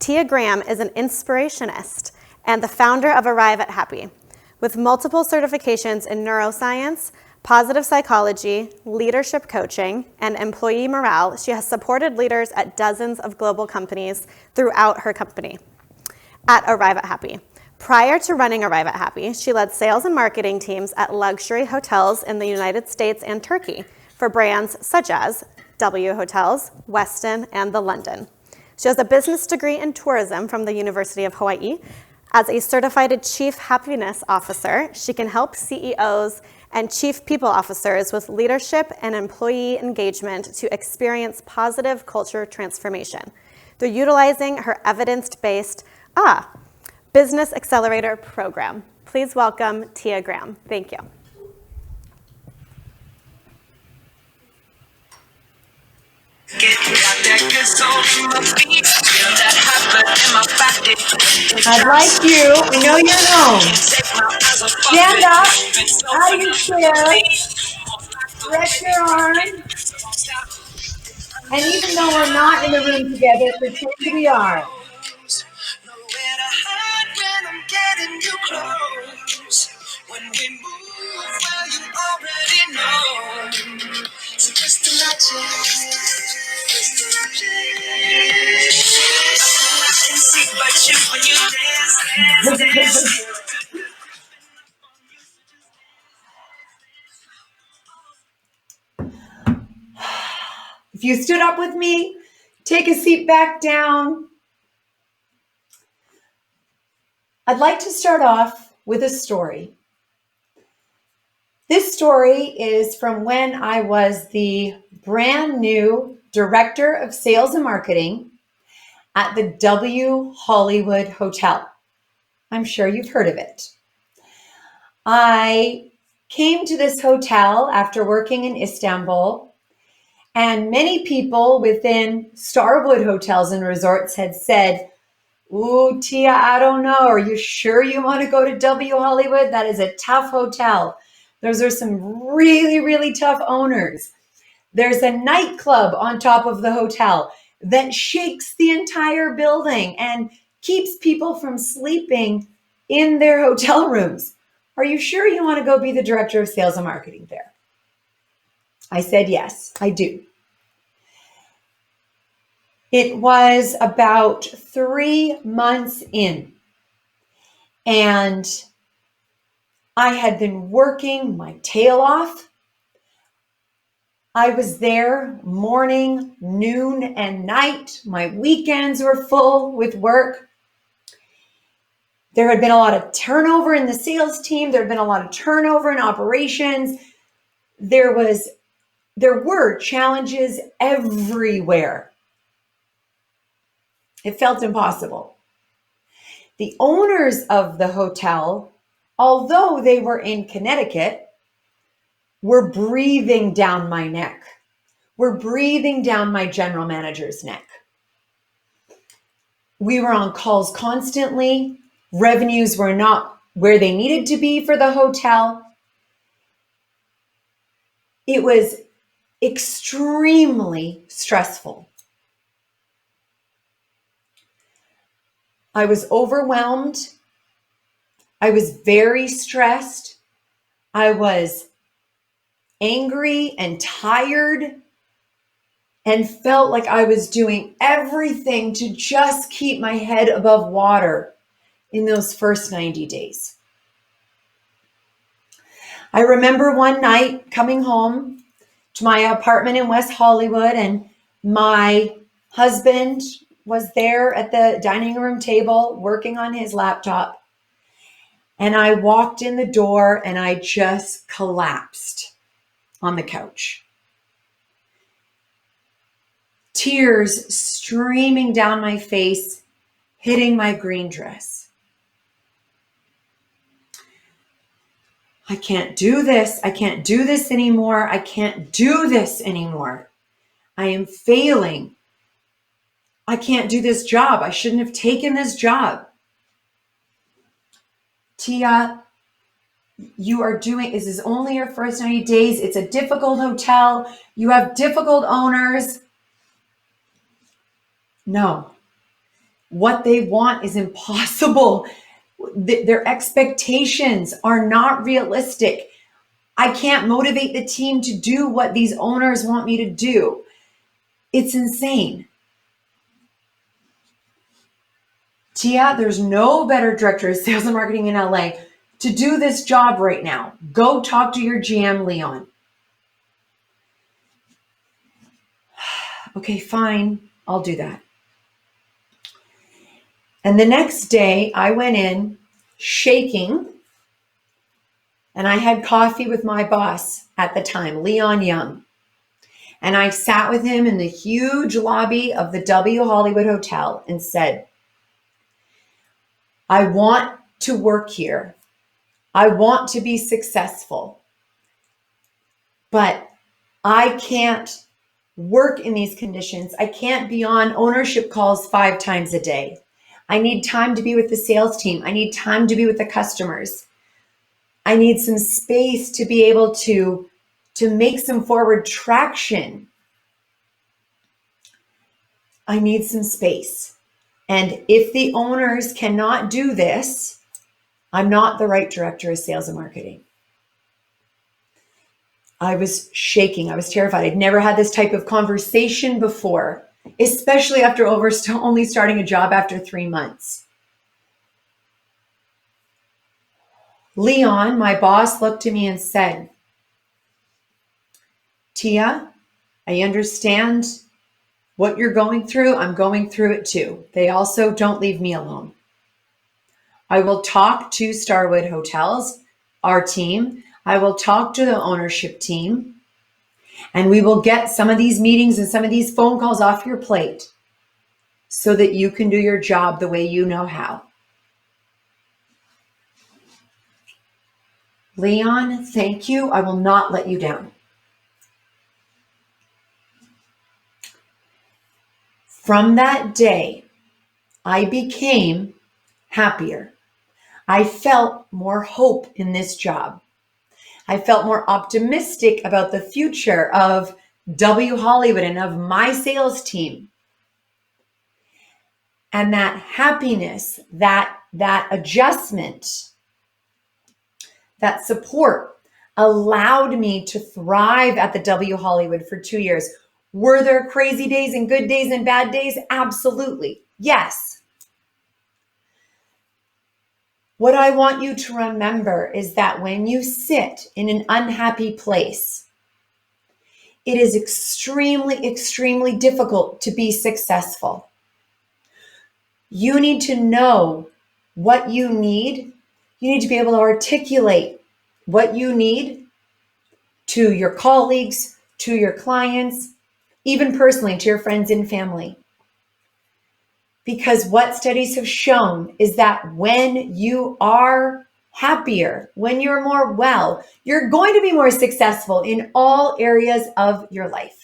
Tia Graham is an inspirationist and the founder of Arrive at Happy. With multiple certifications in neuroscience, positive psychology, leadership coaching, and employee morale, she has supported leaders at dozens of global companies throughout her company at Arrive at Happy. Prior to running Arrive at Happy, she led sales and marketing teams at luxury hotels in the United States and Turkey for brands such as W Hotels, Westin, and The London. She has a business degree in tourism from the University of Hawaii. As a certified Chief Happiness Officer, she can help CEOs and Chief People Officers with leadership and employee engagement to experience positive culture transformation through utilizing her evidence-based Business Accelerator program. Please welcome Tia Graham. Thank you. I'd like you, I know you're at home, stand up out of your chair, stretch your arms, and even though we're not in the room together, pretend we are. When we move, well, you already know. So just imagine, I can see but you when you dance. If you stood up with me, take a seat back down. I'd like to start off with a story. This story is from when I was the brand new Director of Sales and Marketing at the W Hollywood Hotel. I'm sure you've heard of it. I came to this hotel after working in Istanbul, and many people within Starwood Hotels and Resorts had said, "Ooh, Tia, I don't know. Are you sure you want to go to W Hollywood? That is a tough hotel. Those are some really, really tough owners. There's a nightclub on top of the hotel that shakes the entire building and keeps people from sleeping in their hotel rooms. Are you sure you want to go be the Director of Sales and Marketing there?" I said, yes, I do. It was about 3 months in, and I had been working my tail off. I was there morning, noon, and night. My weekends were full with work. There had been a lot of turnover in the sales team. There had been a lot of turnover in operations. There were challenges everywhere. It felt impossible. The owners of the hotel, although they were in Connecticut, were breathing down my neck. Were breathing down my general manager's neck. We were on calls constantly. Revenues were not where they needed to be for the hotel. It was extremely stressful. I was overwhelmed. I was very stressed. I was angry and tired and felt like I was doing everything to just keep my head above water in those first 90 days. I remember one night coming home to my apartment in West Hollywood, and my husband was there at the dining room table working on his laptop. And I walked in the door and I just collapsed on the couch. Tears streaming down my face, hitting my green dress. I can't do this. I can't do this anymore. I can't do this anymore. I am failing. I can't do this job. I shouldn't have taken this job. Tia, this is only your first 90 days. It's a difficult hotel. You have difficult owners. No, what they want is impossible. Their expectations are not realistic. I can't motivate the team to do what these owners want me to do. It's insane. Tia, there's no better director of sales and marketing in LA to do this job right now. Go talk to your GM, Leon. Okay, fine. I'll do that. And the next day I went in shaking, and I had coffee with my boss at the time, Leon Young. And I sat with him in the huge lobby of the W Hollywood Hotel and said, I want to work here. I want to be successful, but I can't work in these conditions. I can't be on ownership calls 5 times a day. I need time to be with the sales team. I need time to be with the customers. I need some space to be able to make some forward traction. I need some space. And if the owners cannot do this, I'm not the right director of sales and marketing. I was shaking. I was terrified. I'd never had this type of conversation before, especially after only starting a job after 3 months. Leon, my boss, looked at me and said, Tia, I understand what you're going through. I'm going through it too. They also don't leave me alone. I will talk to Starwood Hotels, our team. I will talk to the ownership team, and we will get some of these meetings and some of these phone calls off your plate so that you can do your job the way you know how. Leon, thank you. I will not let you down. From that day, I became happier. I felt more hope in this job. I felt more optimistic about the future of W Hollywood and of my sales team. And that happiness, that adjustment, that support allowed me to thrive at the W Hollywood for 2 years. Were there crazy days and good days and bad days? Absolutely. Yes. What I want you to remember is that when you sit in an unhappy place, it is extremely, extremely difficult to be successful. You need to know what you need. You need to be able to articulate what you need to your colleagues, to your clients, even personally to your friends and family. Because what studies have shown is that when you are happier, when you're more well, you're going to be more successful in all areas of your life.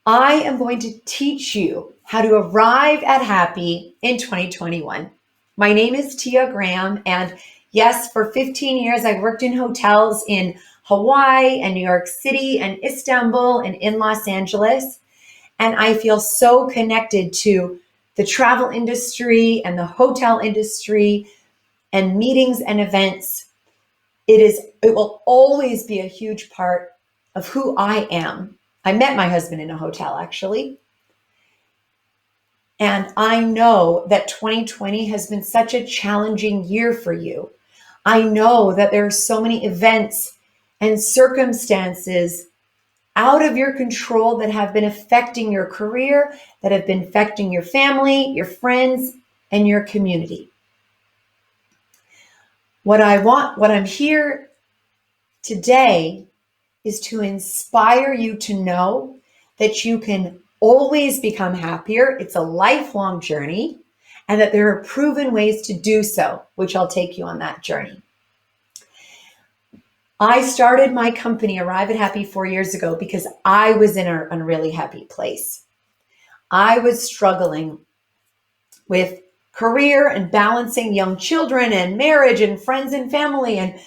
I am going to teach you how to arrive at happy in 2021. My name is Tia Graham, and yes, for 15 years, I've worked in hotels in Hawaii and New York City and Istanbul and in Los Angeles. And I feel so connected to the travel industry and the hotel industry and meetings and events. It will always be a huge part of who I am. I met my husband in a hotel, actually. And I know that 2020 has been such a challenging year for you. I know that there are so many events and circumstances out of your control that have been affecting your career, that have been affecting your family, your friends, and your community. What I'm here today is to inspire you to know that you can always become happier. It's a lifelong journey, and that there are proven ways to do so, which I'll take you on that journey. I started my company, Arrive at Happy, 4 years ago because I was in a really happy place. I was struggling with career and balancing young children and marriage and friends and family and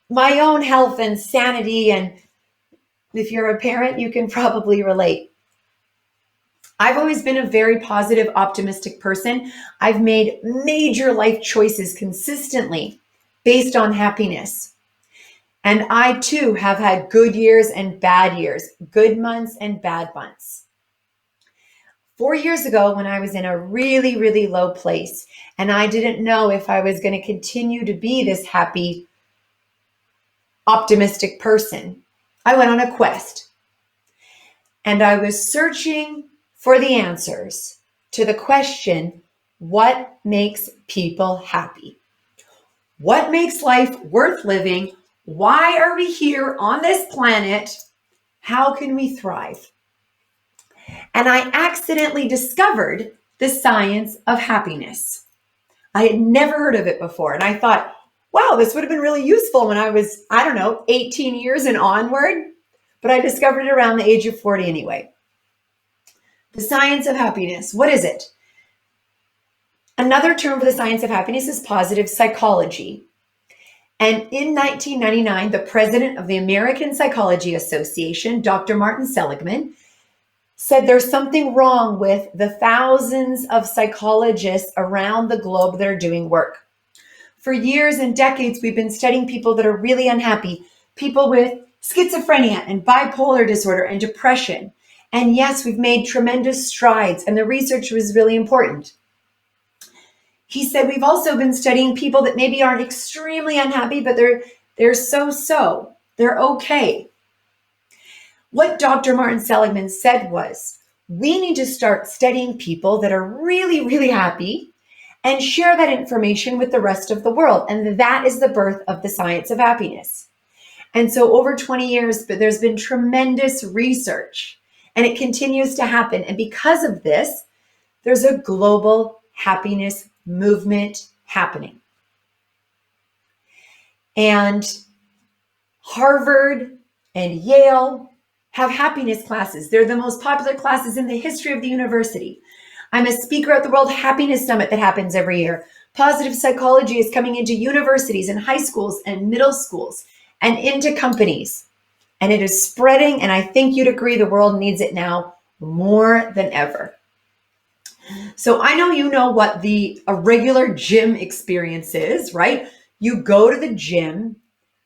my own health and sanity. And if you're a parent, you can probably relate. I've always been a very positive, optimistic person. I've made major life choices consistently based on happiness. And I too have had good years and bad years, good months and bad months. 4 years ago, when I was in a really, really low place, and I didn't know if I was going to continue to be this happy, optimistic person, I went on a quest. And I was searching for the answers to the question, what makes people happy? What makes life worth living? Why are we here on this planet? How can we thrive? And I accidentally discovered the science of happiness. I had never heard of it before. And I thought, wow, this would have been really useful when I was, 18 years and onward. But I discovered it around the age of 40 anyway. The science of happiness. What is it? Another term for the science of happiness is positive psychology. And in 1999, the president of the American Psychology Association, Dr. Martin Seligman, said there's something wrong with the thousands of psychologists around the globe that are doing work. For years and decades, we've been studying people that are really unhappy, people with schizophrenia and bipolar disorder and depression. And yes, we've made tremendous strides, and the research was really important. He said we've also been studying people that maybe aren't extremely unhappy, but they're so-so. They're okay. What Dr. Martin Seligman said was, we need to start studying people that are really, really happy and share that information with the rest of the world. And that is the birth of the science of happiness. And so over 20 years, there's been tremendous research, and it continues to happen. And because of this, there's a global happiness movement happening. And Harvard and Yale have happiness classes. They're the most popular classes in the history of the university. I'm a speaker at the World Happiness Summit that happens every year. Positive psychology is coming into universities and high schools and middle schools and into companies. And it is spreading, and I think you'd agree the world needs it now more than ever. So I know you know what a regular gym experience is, right? You go to the gym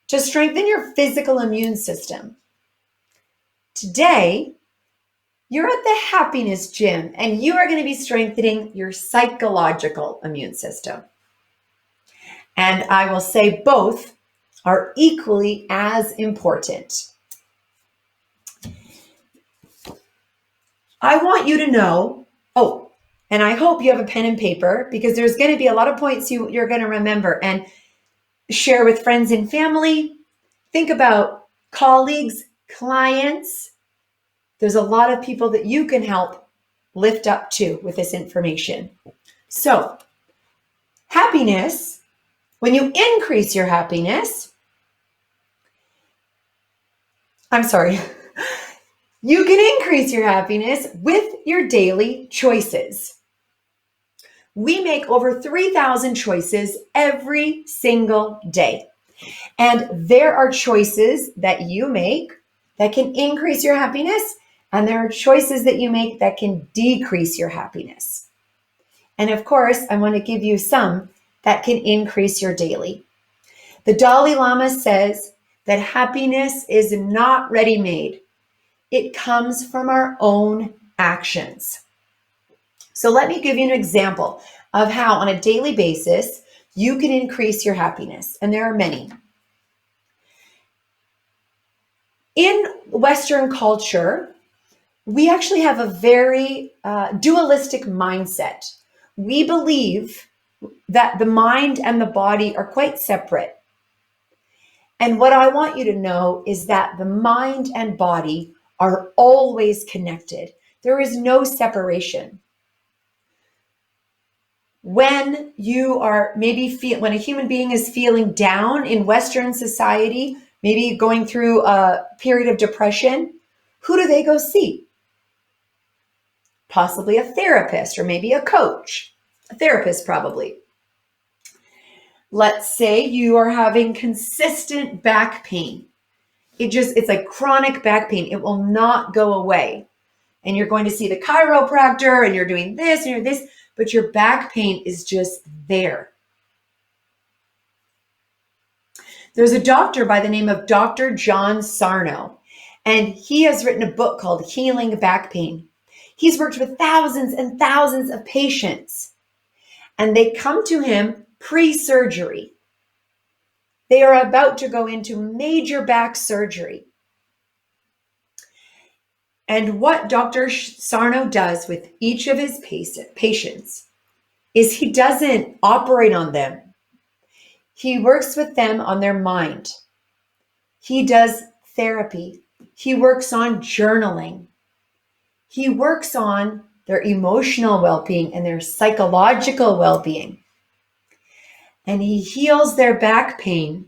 to strengthen your physical immune system. Today, you're at the happiness gym, and you are going to be strengthening your psychological immune system. And I will say both are equally as important. I want you to know, and I hope you have a pen and paper, because there's going to be a lot of points you're going to remember and share with friends and family. Think about colleagues, clients. There's a lot of people that you can help lift up too with this information. So, happiness, when you increase your happiness, you can increase your happiness with your daily choices. We make over 3,000 choices every single day. And there are choices that you make that can increase your happiness, and there are choices that you make that can decrease your happiness. And of course, I want to give you some that can increase your daily. The Dalai Lama says that happiness is not ready-made. It comes from our own actions. So let me give you an example of how on a daily basis you can increase your happiness. And there are many. In Western culture, we actually have a very dualistic mindset. We believe that the mind and the body are quite separate. And what I want you to know is that the mind and body are always connected. There is no separation. When you are when a human being is feeling down in Western society, maybe going through a period of depression, who do they go see? Possibly a therapist or maybe a coach. A therapist, probably. Let's say you are having consistent back pain. It's like chronic back pain. It will not go away. And you're going to see the chiropractor and you're doing this and you're this, but your back pain is just there. There's a doctor by the name of Dr. John Sarno, and he has written a book called Healing Back Pain. He's worked with thousands and thousands of patients, and they come to him pre-surgery. They are about to go into major back surgery. And what Dr. Sarno does with each of his patients is he doesn't operate on them. He works with them on their mind. He does therapy. He works on journaling. He works on their emotional well-being and their psychological well-being. And he heals their back pain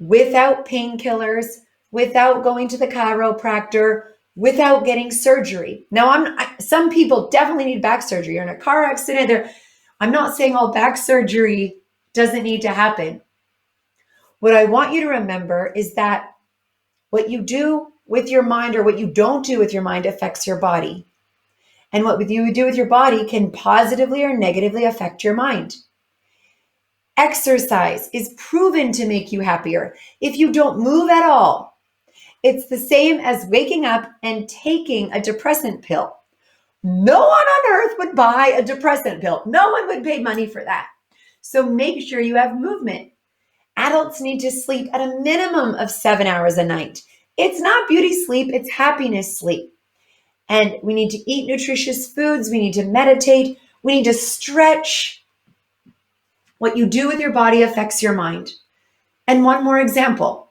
without painkillers, without going to the chiropractor, without getting surgery. Now, some people definitely need back surgery. You're in a car accident. I'm not saying all back surgery doesn't need to happen. What I want you to remember is that what you do with your mind or what you don't do with your mind affects your body. And what you do with your body can positively or negatively affect your mind. Exercise is proven to make you happier if you don't move at all. It's the same as waking up and taking a depressant pill. No one on earth would buy a depressant pill. No one would pay money for that. So make sure you have movement. Adults need to sleep at a minimum of 7 hours a night. It's not beauty sleep, it's happiness sleep. And we need to eat nutritious foods. We need to meditate. We need to stretch. What you do with your body affects your mind. And one more example.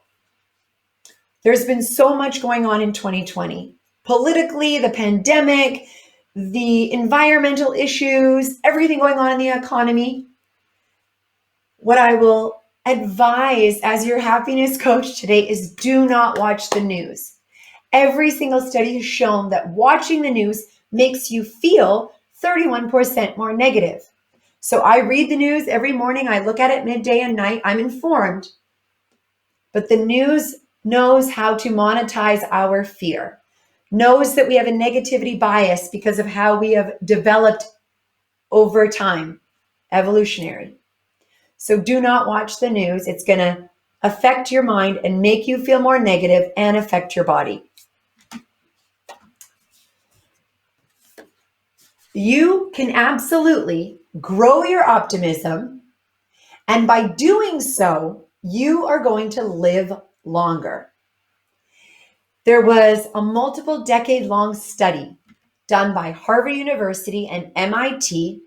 There's been so much going on in 2020. Politically, the pandemic, the environmental issues, everything going on in the economy. What I will advise as your happiness coach today is do not watch the news. Every single study has shown that watching the news makes you feel 31% more negative. So I read the news every morning. I look at it midday and night. I'm informed. But the news knows how to monetize our fear, knows that we have a negativity bias because of how we have developed over time, evolutionary. So do not watch the news. It's going to affect your mind and make you feel more negative and affect your body. You can absolutely grow your optimism, and by doing so, you are going to live longer. There was a multiple decade-long study done by Harvard University and MIT,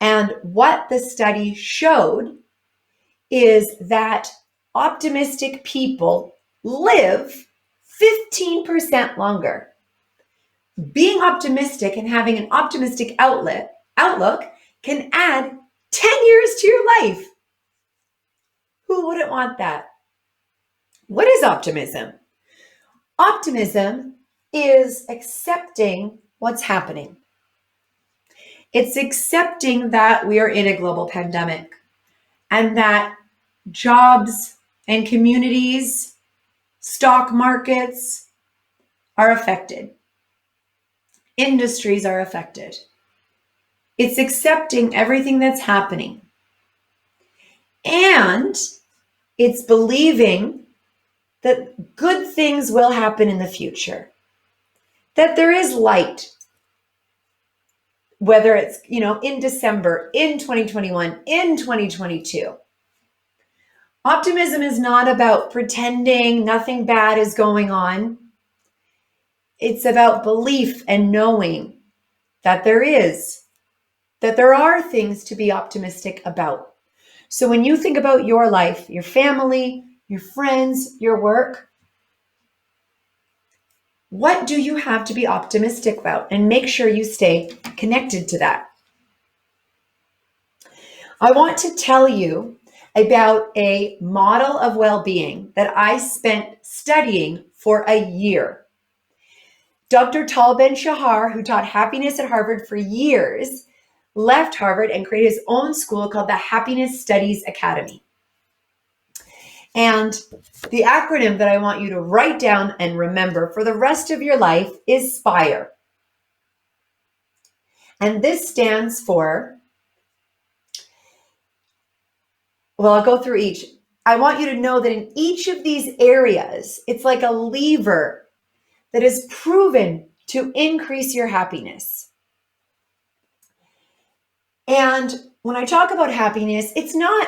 and what the study showed is that optimistic people live 15% longer. Being optimistic and having an optimistic outlook can add 10 years to your life. Who wouldn't want that? What is optimism? Optimism is accepting what's happening. It's accepting that we are in a global pandemic and that jobs and communities, stock markets are affected. Industries are affected. It's accepting everything that's happening. And it's believing that good things will happen in the future. That there is light. Whether it's, in December, in 2021, in 2022. Optimism is not about pretending nothing bad is going on. It's about belief and knowing that there are things to be optimistic about. So when you think about your life, your family, your friends, your work, what do you have to be optimistic about? And make sure you stay connected to that. I want to tell you about a model of well-being that I spent studying for a year. Dr. Tal Ben-Shahar, who taught happiness at Harvard for years, left Harvard and created his own school called the Happiness Studies Academy. And the acronym that I want you to write down and remember for the rest of your life is SPIRE. And this stands for, well, I'll go through each. I want you to know that in each of these areas, it's like a lever that is proven to increase your happiness. And when I talk about happiness, it's not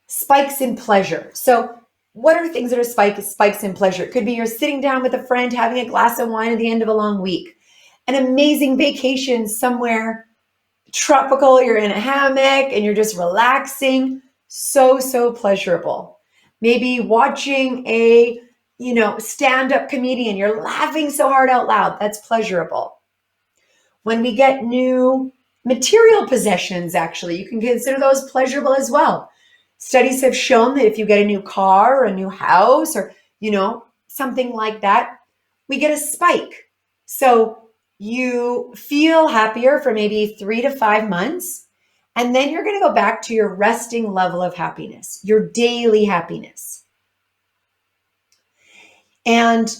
spikes in pleasure. So what are things that are spikes in pleasure? It could be you're sitting down with a friend, having a glass of wine at the end of a long week, an amazing vacation somewhere tropical, you're in a hammock and you're just relaxing. So pleasurable. Maybe watching a, stand-up comedian, you're laughing so hard out loud. That's pleasurable. When we get new material possessions, actually, you can consider those pleasurable as well. Studies have shown that if you get a new car or a new house or, something like that, we get a spike. So you feel happier for maybe 3 to 5 months, and then you're going to go back to your resting level of happiness, your daily happiness. And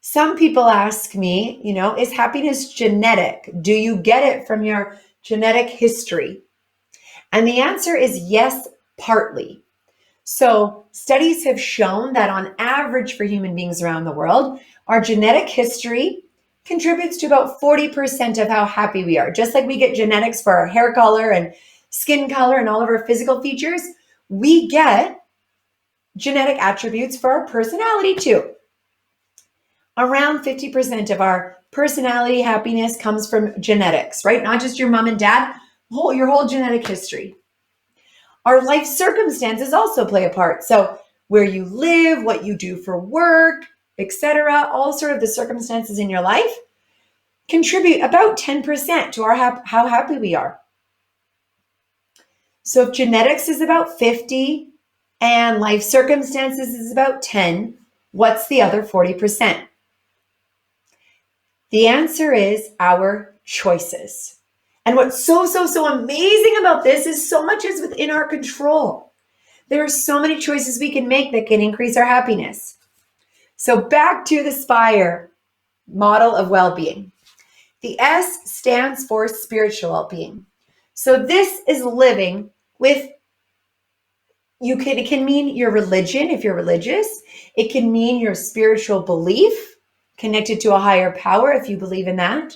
some people ask me, is happiness genetic? Do you get it from your genetic history? And the answer is yes, partly. So studies have shown that on average for human beings around the world, our genetic history contributes to about 40% of how happy we are. Just like we get genetics for our hair color and skin color and all of our physical features, we get genetic attributes for our personality too. Around 50% of our personality happiness comes from genetics, right? Not just your mom and dad, your whole genetic history. Our life circumstances also play a part. So where you live, what you do for work, etc., all sort of the circumstances in your life contribute about 10% to how happy we are. So if genetics is about 50 and life circumstances is about 10, what's the other 40%? The answer is our choices. And what's so amazing about this is so much is within our control. There are so many choices we can make that can increase our happiness. So back to the SPIRE model of well-being. The S stands for spiritual well-being. So this is living with, it can mean your religion if you're religious. It can mean your spiritual belief connected to a higher power if you believe in that.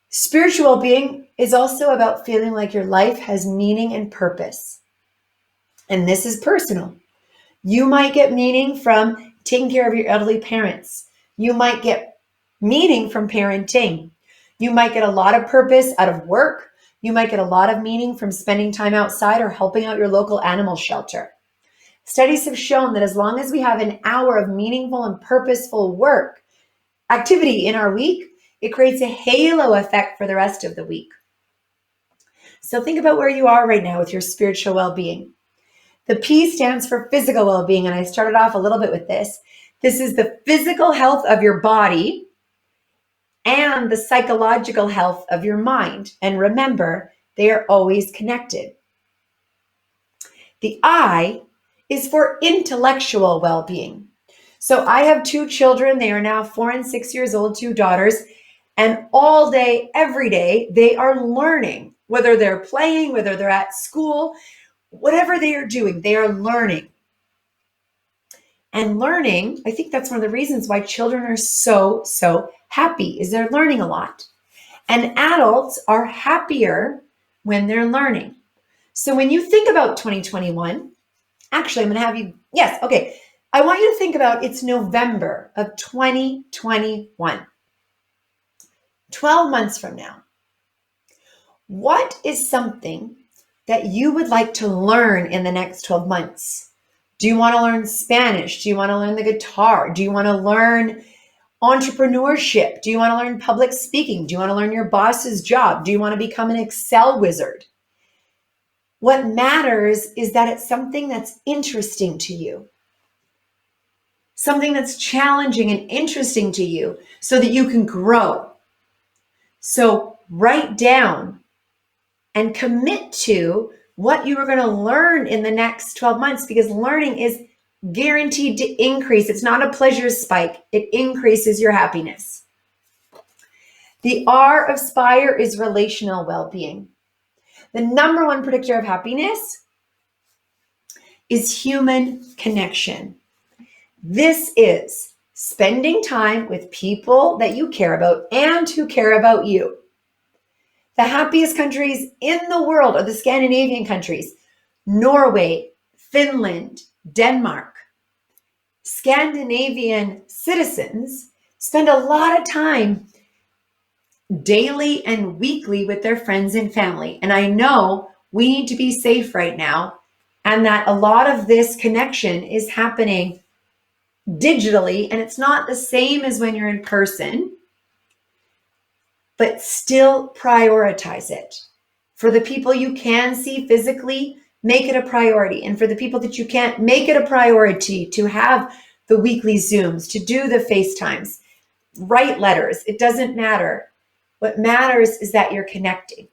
Spiritual well-being is also about feeling like your life has meaning and purpose. And this is personal. You might get meaning from taking care of your elderly parents. You might get meaning from parenting. You might get a lot of purpose out of work. You might get a lot of meaning from spending time outside or helping out your local animal shelter. Studies have shown that as long as we have an hour of meaningful and purposeful work activity in our week, it creates a halo effect for the rest of the week. So think about where you are right now with your spiritual well-being. The P stands for physical well-being, and I started off a little bit with this. This is the physical health of your body and the psychological health of your mind. And remember, they are always connected. The I is for intellectual well-being. So I have 2 children. They are now 4 and 6 years old, 2 daughters. And all day, every day, they are learning, whether they're playing, whether they're at school, whatever they are doing, they are learning. And learning, I think that's one of the reasons why children are so happy, is they're learning a lot. And adults are happier when they're learning. So when you think about 2021, actually, I'm going to have you, yes, okay. I want you to think about it's November of 2021. 12 months from now. What is something that you would like to learn in the next 12 months? Do you want to learn Spanish? Do you want to learn the guitar? Do you want to learn entrepreneurship? Do you want to learn public speaking? Do you want to learn your boss's job? Do you want to become an Excel wizard? What matters is that it's something that's interesting to you, something that's challenging and interesting to you so that you can grow. So write down and commit to what you are going to learn in the next 12 months, because learning is guaranteed to increase. It's not a pleasure spike. It increases your happiness. The R of SPIRE is relational well-being. The number one predictor of happiness is human connection. This is spending time with people that you care about and who care about you. The happiest countries in the world are the Scandinavian countries, Norway, Finland, Denmark. Scandinavian citizens spend a lot of time daily and weekly with their friends and family. And I know we need to be safe right now, and that a lot of this connection is happening digitally, and it's not the same as when you're in person, but still prioritize it. For the people you can see physically, make it a priority. And for the people that you can't, make it a priority to have the weekly Zooms, to do the FaceTimes, write letters. It doesn't matter. What matters is that you're connecting.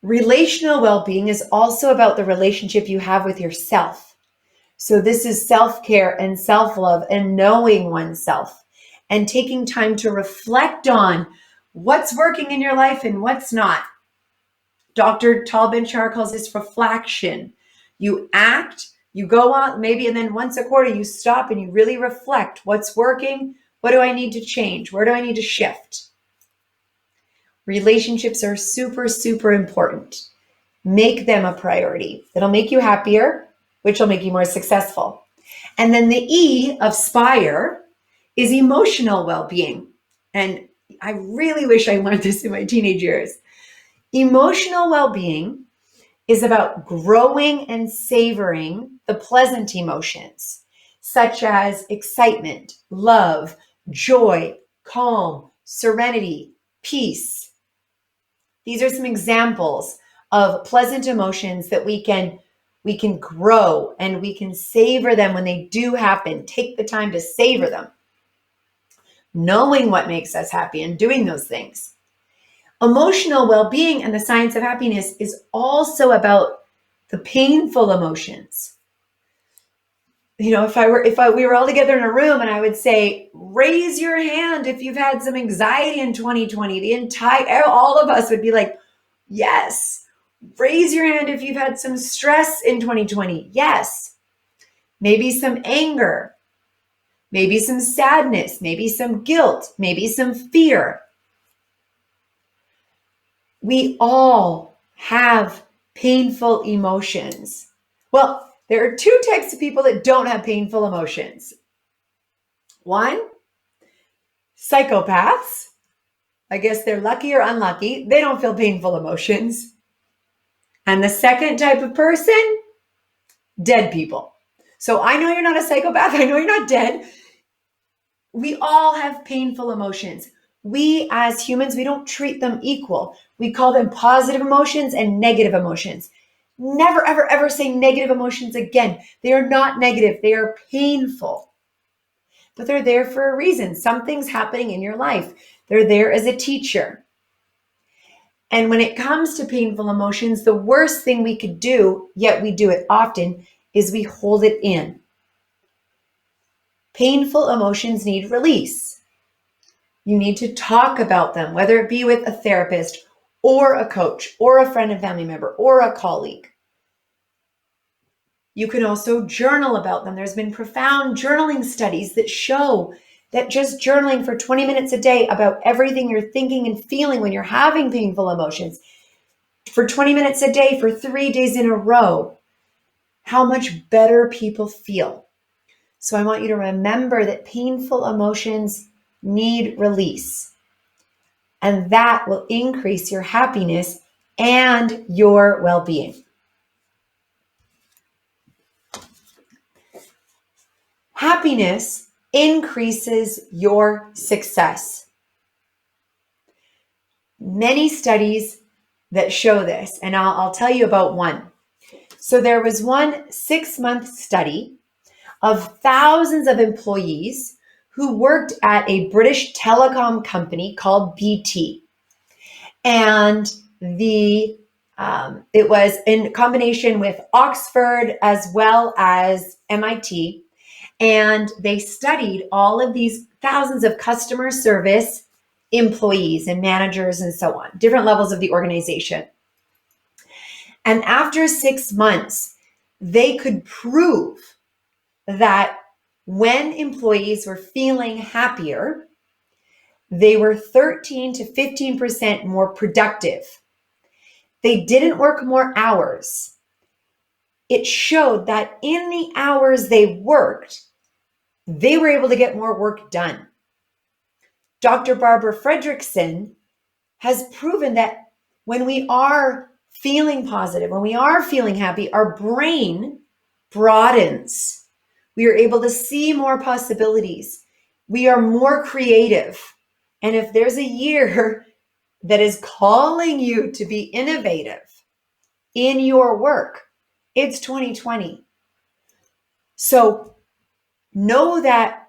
Relational well-being is also about the relationship you have with yourself. So this is self-care and self-love and knowing oneself and taking time to reflect on what's working in your life and what's not. Dr. Tal Ben-Shahar calls this reflection. You act, you go out maybe, and then once a quarter you stop and you really reflect. What's working? What do I need to change? Where do I need to shift? Relationships are super, super important. Make them a priority. It'll make you happier, which will make you more successful. And then the E of SPIRE is emotional well-being. And I really wish I learned this in my teenage years. Emotional well-being is about growing and savoring the pleasant emotions, such as excitement, love, joy, calm, serenity, peace. These are some examples of pleasant emotions that we can grow and we can savor them when they do happen. Take the time to savor them, knowing what makes us happy and doing those things. Emotional well-being and the science of happiness is also about the painful emotions. You know, we were all together in a room and I would say, raise your hand if you've had some anxiety in 2020, all of us would be like, yes. Raise your hand if you've had some stress in 2020. Yes. Maybe some anger, maybe some sadness, maybe some guilt, maybe some fear. We all have painful emotions. Well, there are two types of people that don't have painful emotions. One, psychopaths. I guess they're lucky or unlucky. They don't feel painful emotions. And the second type of person, dead people. So I know you're not a psychopath. I know you're not dead. We all have painful emotions. We as humans, we don't treat them equal. We call them positive emotions and negative emotions. Never, ever, ever say negative emotions again. They are not negative. They are painful. But they're there for a reason. Something's happening in your life. They're there as a teacher. And when it comes to painful emotions, the worst thing we could do, yet we do it often, is we hold it in. Painful emotions need release. You need to talk about them, whether it be with a therapist or a coach or a friend and family member or a colleague. You can also journal about them. There's been profound journaling studies that show that just journaling for 20 minutes a day about everything you're thinking and feeling when you're having painful emotions, for 20 minutes a day for 3 days in a row, how much better people feel. So I want you to remember that painful emotions need release. And that will increase your happiness and your well-being. Happiness increases your success. Many studies that show this, and I'll tell you about one. So there was one 6-month study of thousands of employees who worked at a British telecom company called BT. And it was in combination with Oxford as well as MIT. And they studied all of these thousands of customer service employees and managers and so on, different levels of the organization. And after 6 months, they could prove that when employees were feeling happier, they were 13 to 15% more productive. They didn't work more hours. It showed that in the hours they worked, they were able to get more work done. Dr. Barbara Fredrickson has proven that when we are feeling positive, when we are feeling happy, our brain broadens. We are able to see more possibilities. We are more creative. And if there's a year that is calling you to be innovative in your work, it's 2020. So know that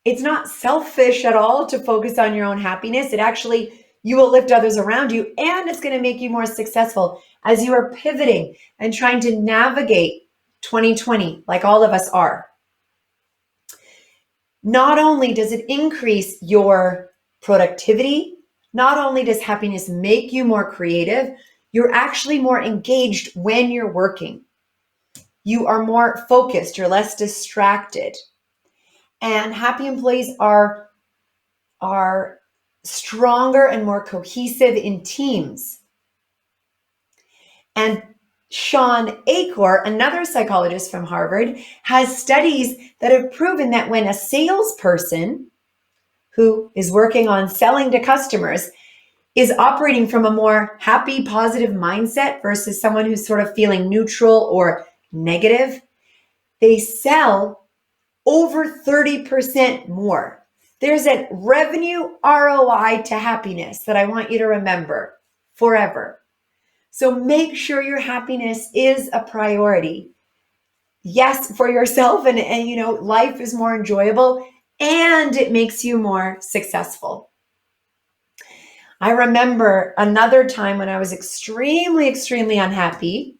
it's not selfish at all to focus on your own happiness. It actually, you will lift others around you, and it's going to make you more successful as you are pivoting and trying to navigate 2020 like all of us are. Not only does it increase your productivity, not only does happiness make you more creative, you're actually more engaged when you're working. You are more focused, you're less distracted. And happy employees are stronger and more cohesive in teams. And Sean Achor, another psychologist from Harvard, has studies that have proven that when a salesperson who is working on selling to customers is operating from a more happy, positive mindset versus someone who's sort of feeling neutral or negative, they sell over 30% more. There's a revenue ROI to happiness that I want you to remember forever. So make sure your happiness is a priority. Yes, for yourself, and you know, life is more enjoyable and it makes you more successful. I remember another time when I was extremely, extremely unhappy.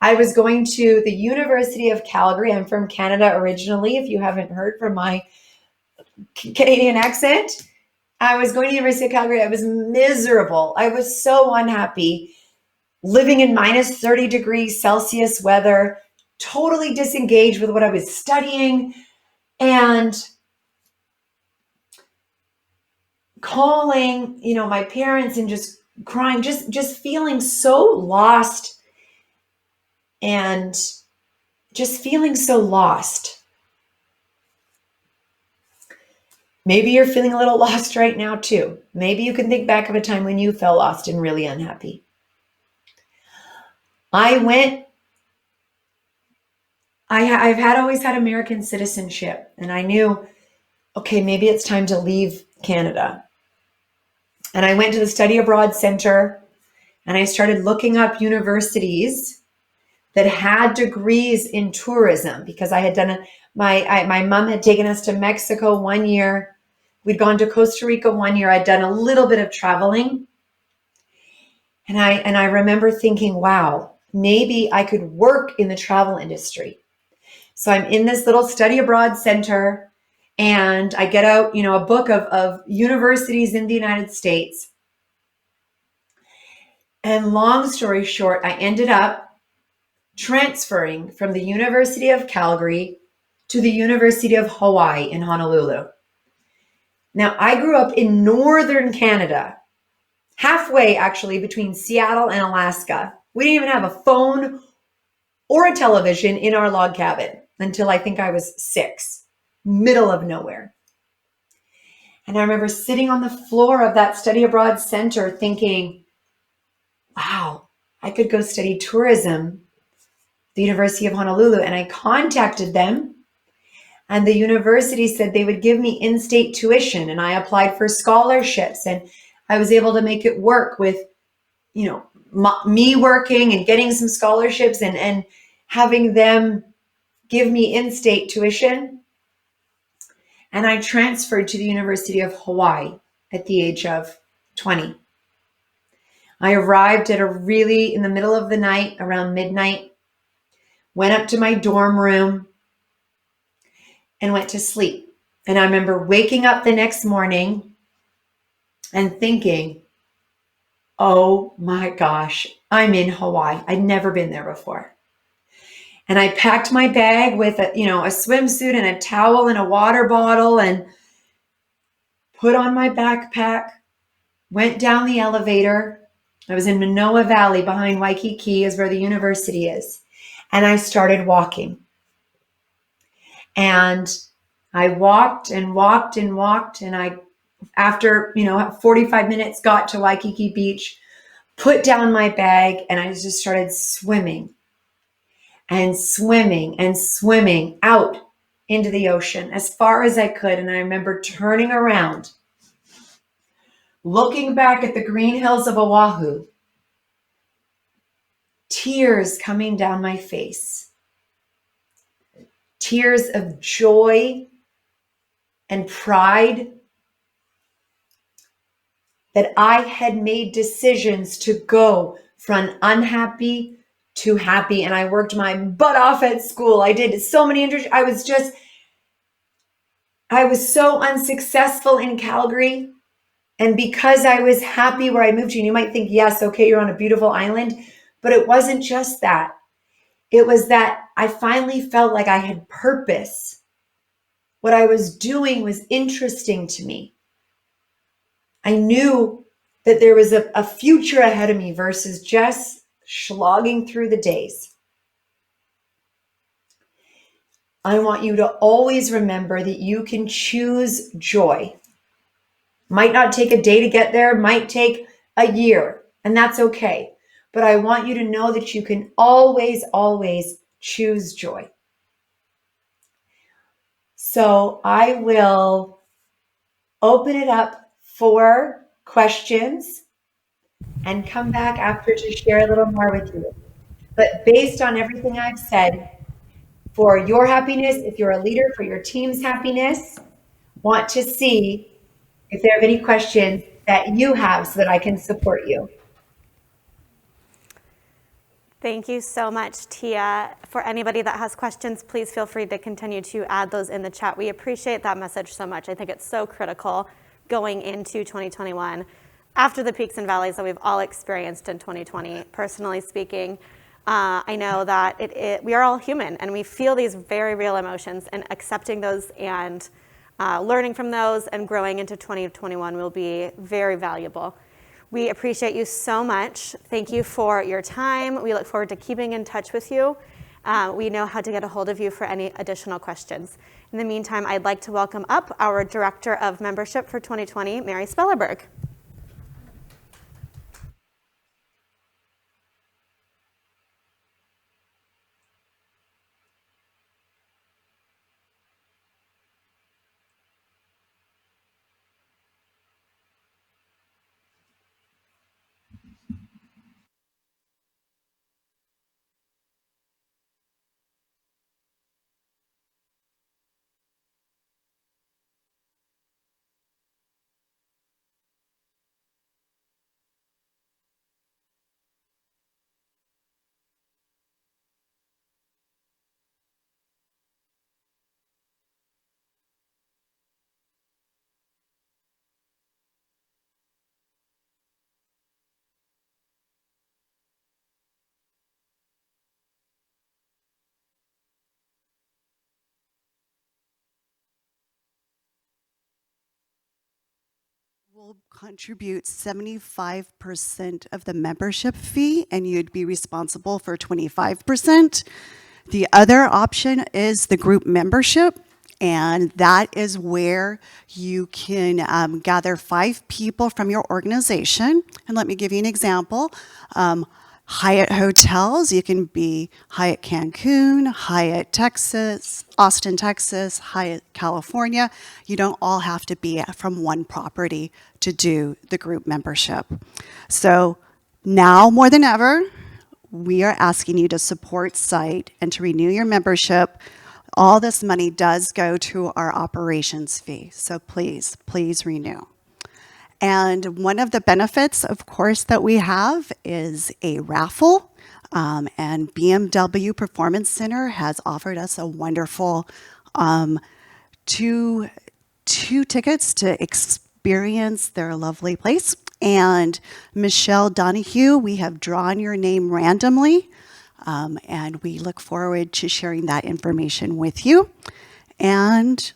I was going to the University of Calgary. I'm from Canada originally, if you haven't heard from my Canadian accent. I was going to the University of Calgary. I was miserable. I was so unhappy, living in minus 30 degrees Celsius weather, totally disengaged with what I was studying, and calling, you know, my parents and just crying, just feeling so lost and just feeling so lost. Maybe you're feeling a little lost right now too. Maybe you can think back of a time when you felt lost and really unhappy. I've always had American citizenship, and I knew, okay, maybe it's time to leave Canada. And I went to the Study Abroad Center and I started looking up universities that had degrees in tourism, because I had done my mom had taken us to Mexico 1 year. We'd gone to Costa Rica 1 year. I'd done a little bit of traveling. And I remember thinking, wow, maybe I could work in the travel industry. So I'm in this little Study Abroad Center, and I get out, you know, a book of universities in the United States. And long story short, I ended up transferring from the University of Calgary to the University of Hawaii in Honolulu. Now, I grew up in northern Canada, halfway actually between Seattle and Alaska. We didn't even have a phone or a television in our log cabin until I think I was 6, middle of nowhere. And I remember sitting on the floor of that Study Abroad Center thinking, wow, I could go study tourism at the University of Honolulu. And I contacted them, and the university said they would give me in-state tuition, and I applied for scholarships, and I was able to make it work with, you know, me working and getting some scholarships and having them give me in-state tuition. And I transferred to the University of Hawaii at the age of 20. I arrived in the middle of the night, around midnight, went up to my dorm room and went to sleep. And I remember waking up the next morning and thinking, oh my gosh, I'm in Hawaii. I'd never been there before. And I packed my bag with a swimsuit and a towel and a water bottle and put on my backpack, went down the elevator. I was in Manoa Valley behind Waikiki is where the university is. And I started walking. And I walked and walked and walked. And I, after, 45 minutes, got to Waikiki Beach, put down my bag, and I just started swimming and swimming and swimming out into the ocean as far as I could. And I remember turning around, looking back at the green hills of Oahu, tears coming down my face, tears of joy and pride that I had made decisions to go from unhappy to happy. And I worked my butt off at school. I did so many internships. I was so unsuccessful in Calgary. And because I was happy where I moved to, and you might think, yes, okay, you're on a beautiful island, but it wasn't just that. It was that I finally felt like I had purpose. What I was doing was interesting to me. I knew that there was a future ahead of me versus just slogging through the days. I want you to always remember that you can choose joy. Might not take a day to get there, might take a year, and that's okay. But I want you to know that you can always, always choose joy. So I will open it up for questions and come back after to share a little more with you. But based on everything I've said, for your happiness, if you're a leader, for your team's happiness, want to see if there are any questions that you have so that I can support you. Thank you so much, Tia. For anybody that has questions, please feel free to continue to add those in the chat. We appreciate that message so much. I think it's so critical going into 2021 after the peaks and valleys that we've all experienced in 2020. Personally speaking, I know that we are all human and we feel these very real emotions, and accepting those and learning from those and growing into 2021 will be very valuable. We appreciate you so much. Thank you for your time. We look forward to keeping in touch with you. We know how to get a hold of you for any additional questions. In the meantime, I'd like to welcome up our Director of Membership for 2020, Mary Spellerberg. Will contribute 75% of the membership fee, and you'd be responsible for 25%. The other option is the group membership, and that is where you can gather 5 people from your organization. And let me give you an example. Hyatt hotels, you can be Hyatt Cancun, Hyatt Texas, Austin, Texas, Hyatt California. You don't all have to be from one property to do the group membership. So Now more than ever, we are asking you to support site and to renew your membership. All this money does go to our operations fee, so please, please renew. And one of the benefits, of course, that we have is a raffle. And BMW Performance Center has offered us a wonderful two tickets to experience their lovely place. And Michelle Donahue, we have drawn your name randomly, and we look forward to sharing that information with you. And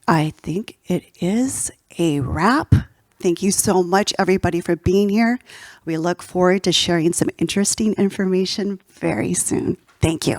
I think it is a wrap. Thank you so much, everybody, for being here. We look forward to sharing some interesting information very soon. Thank you.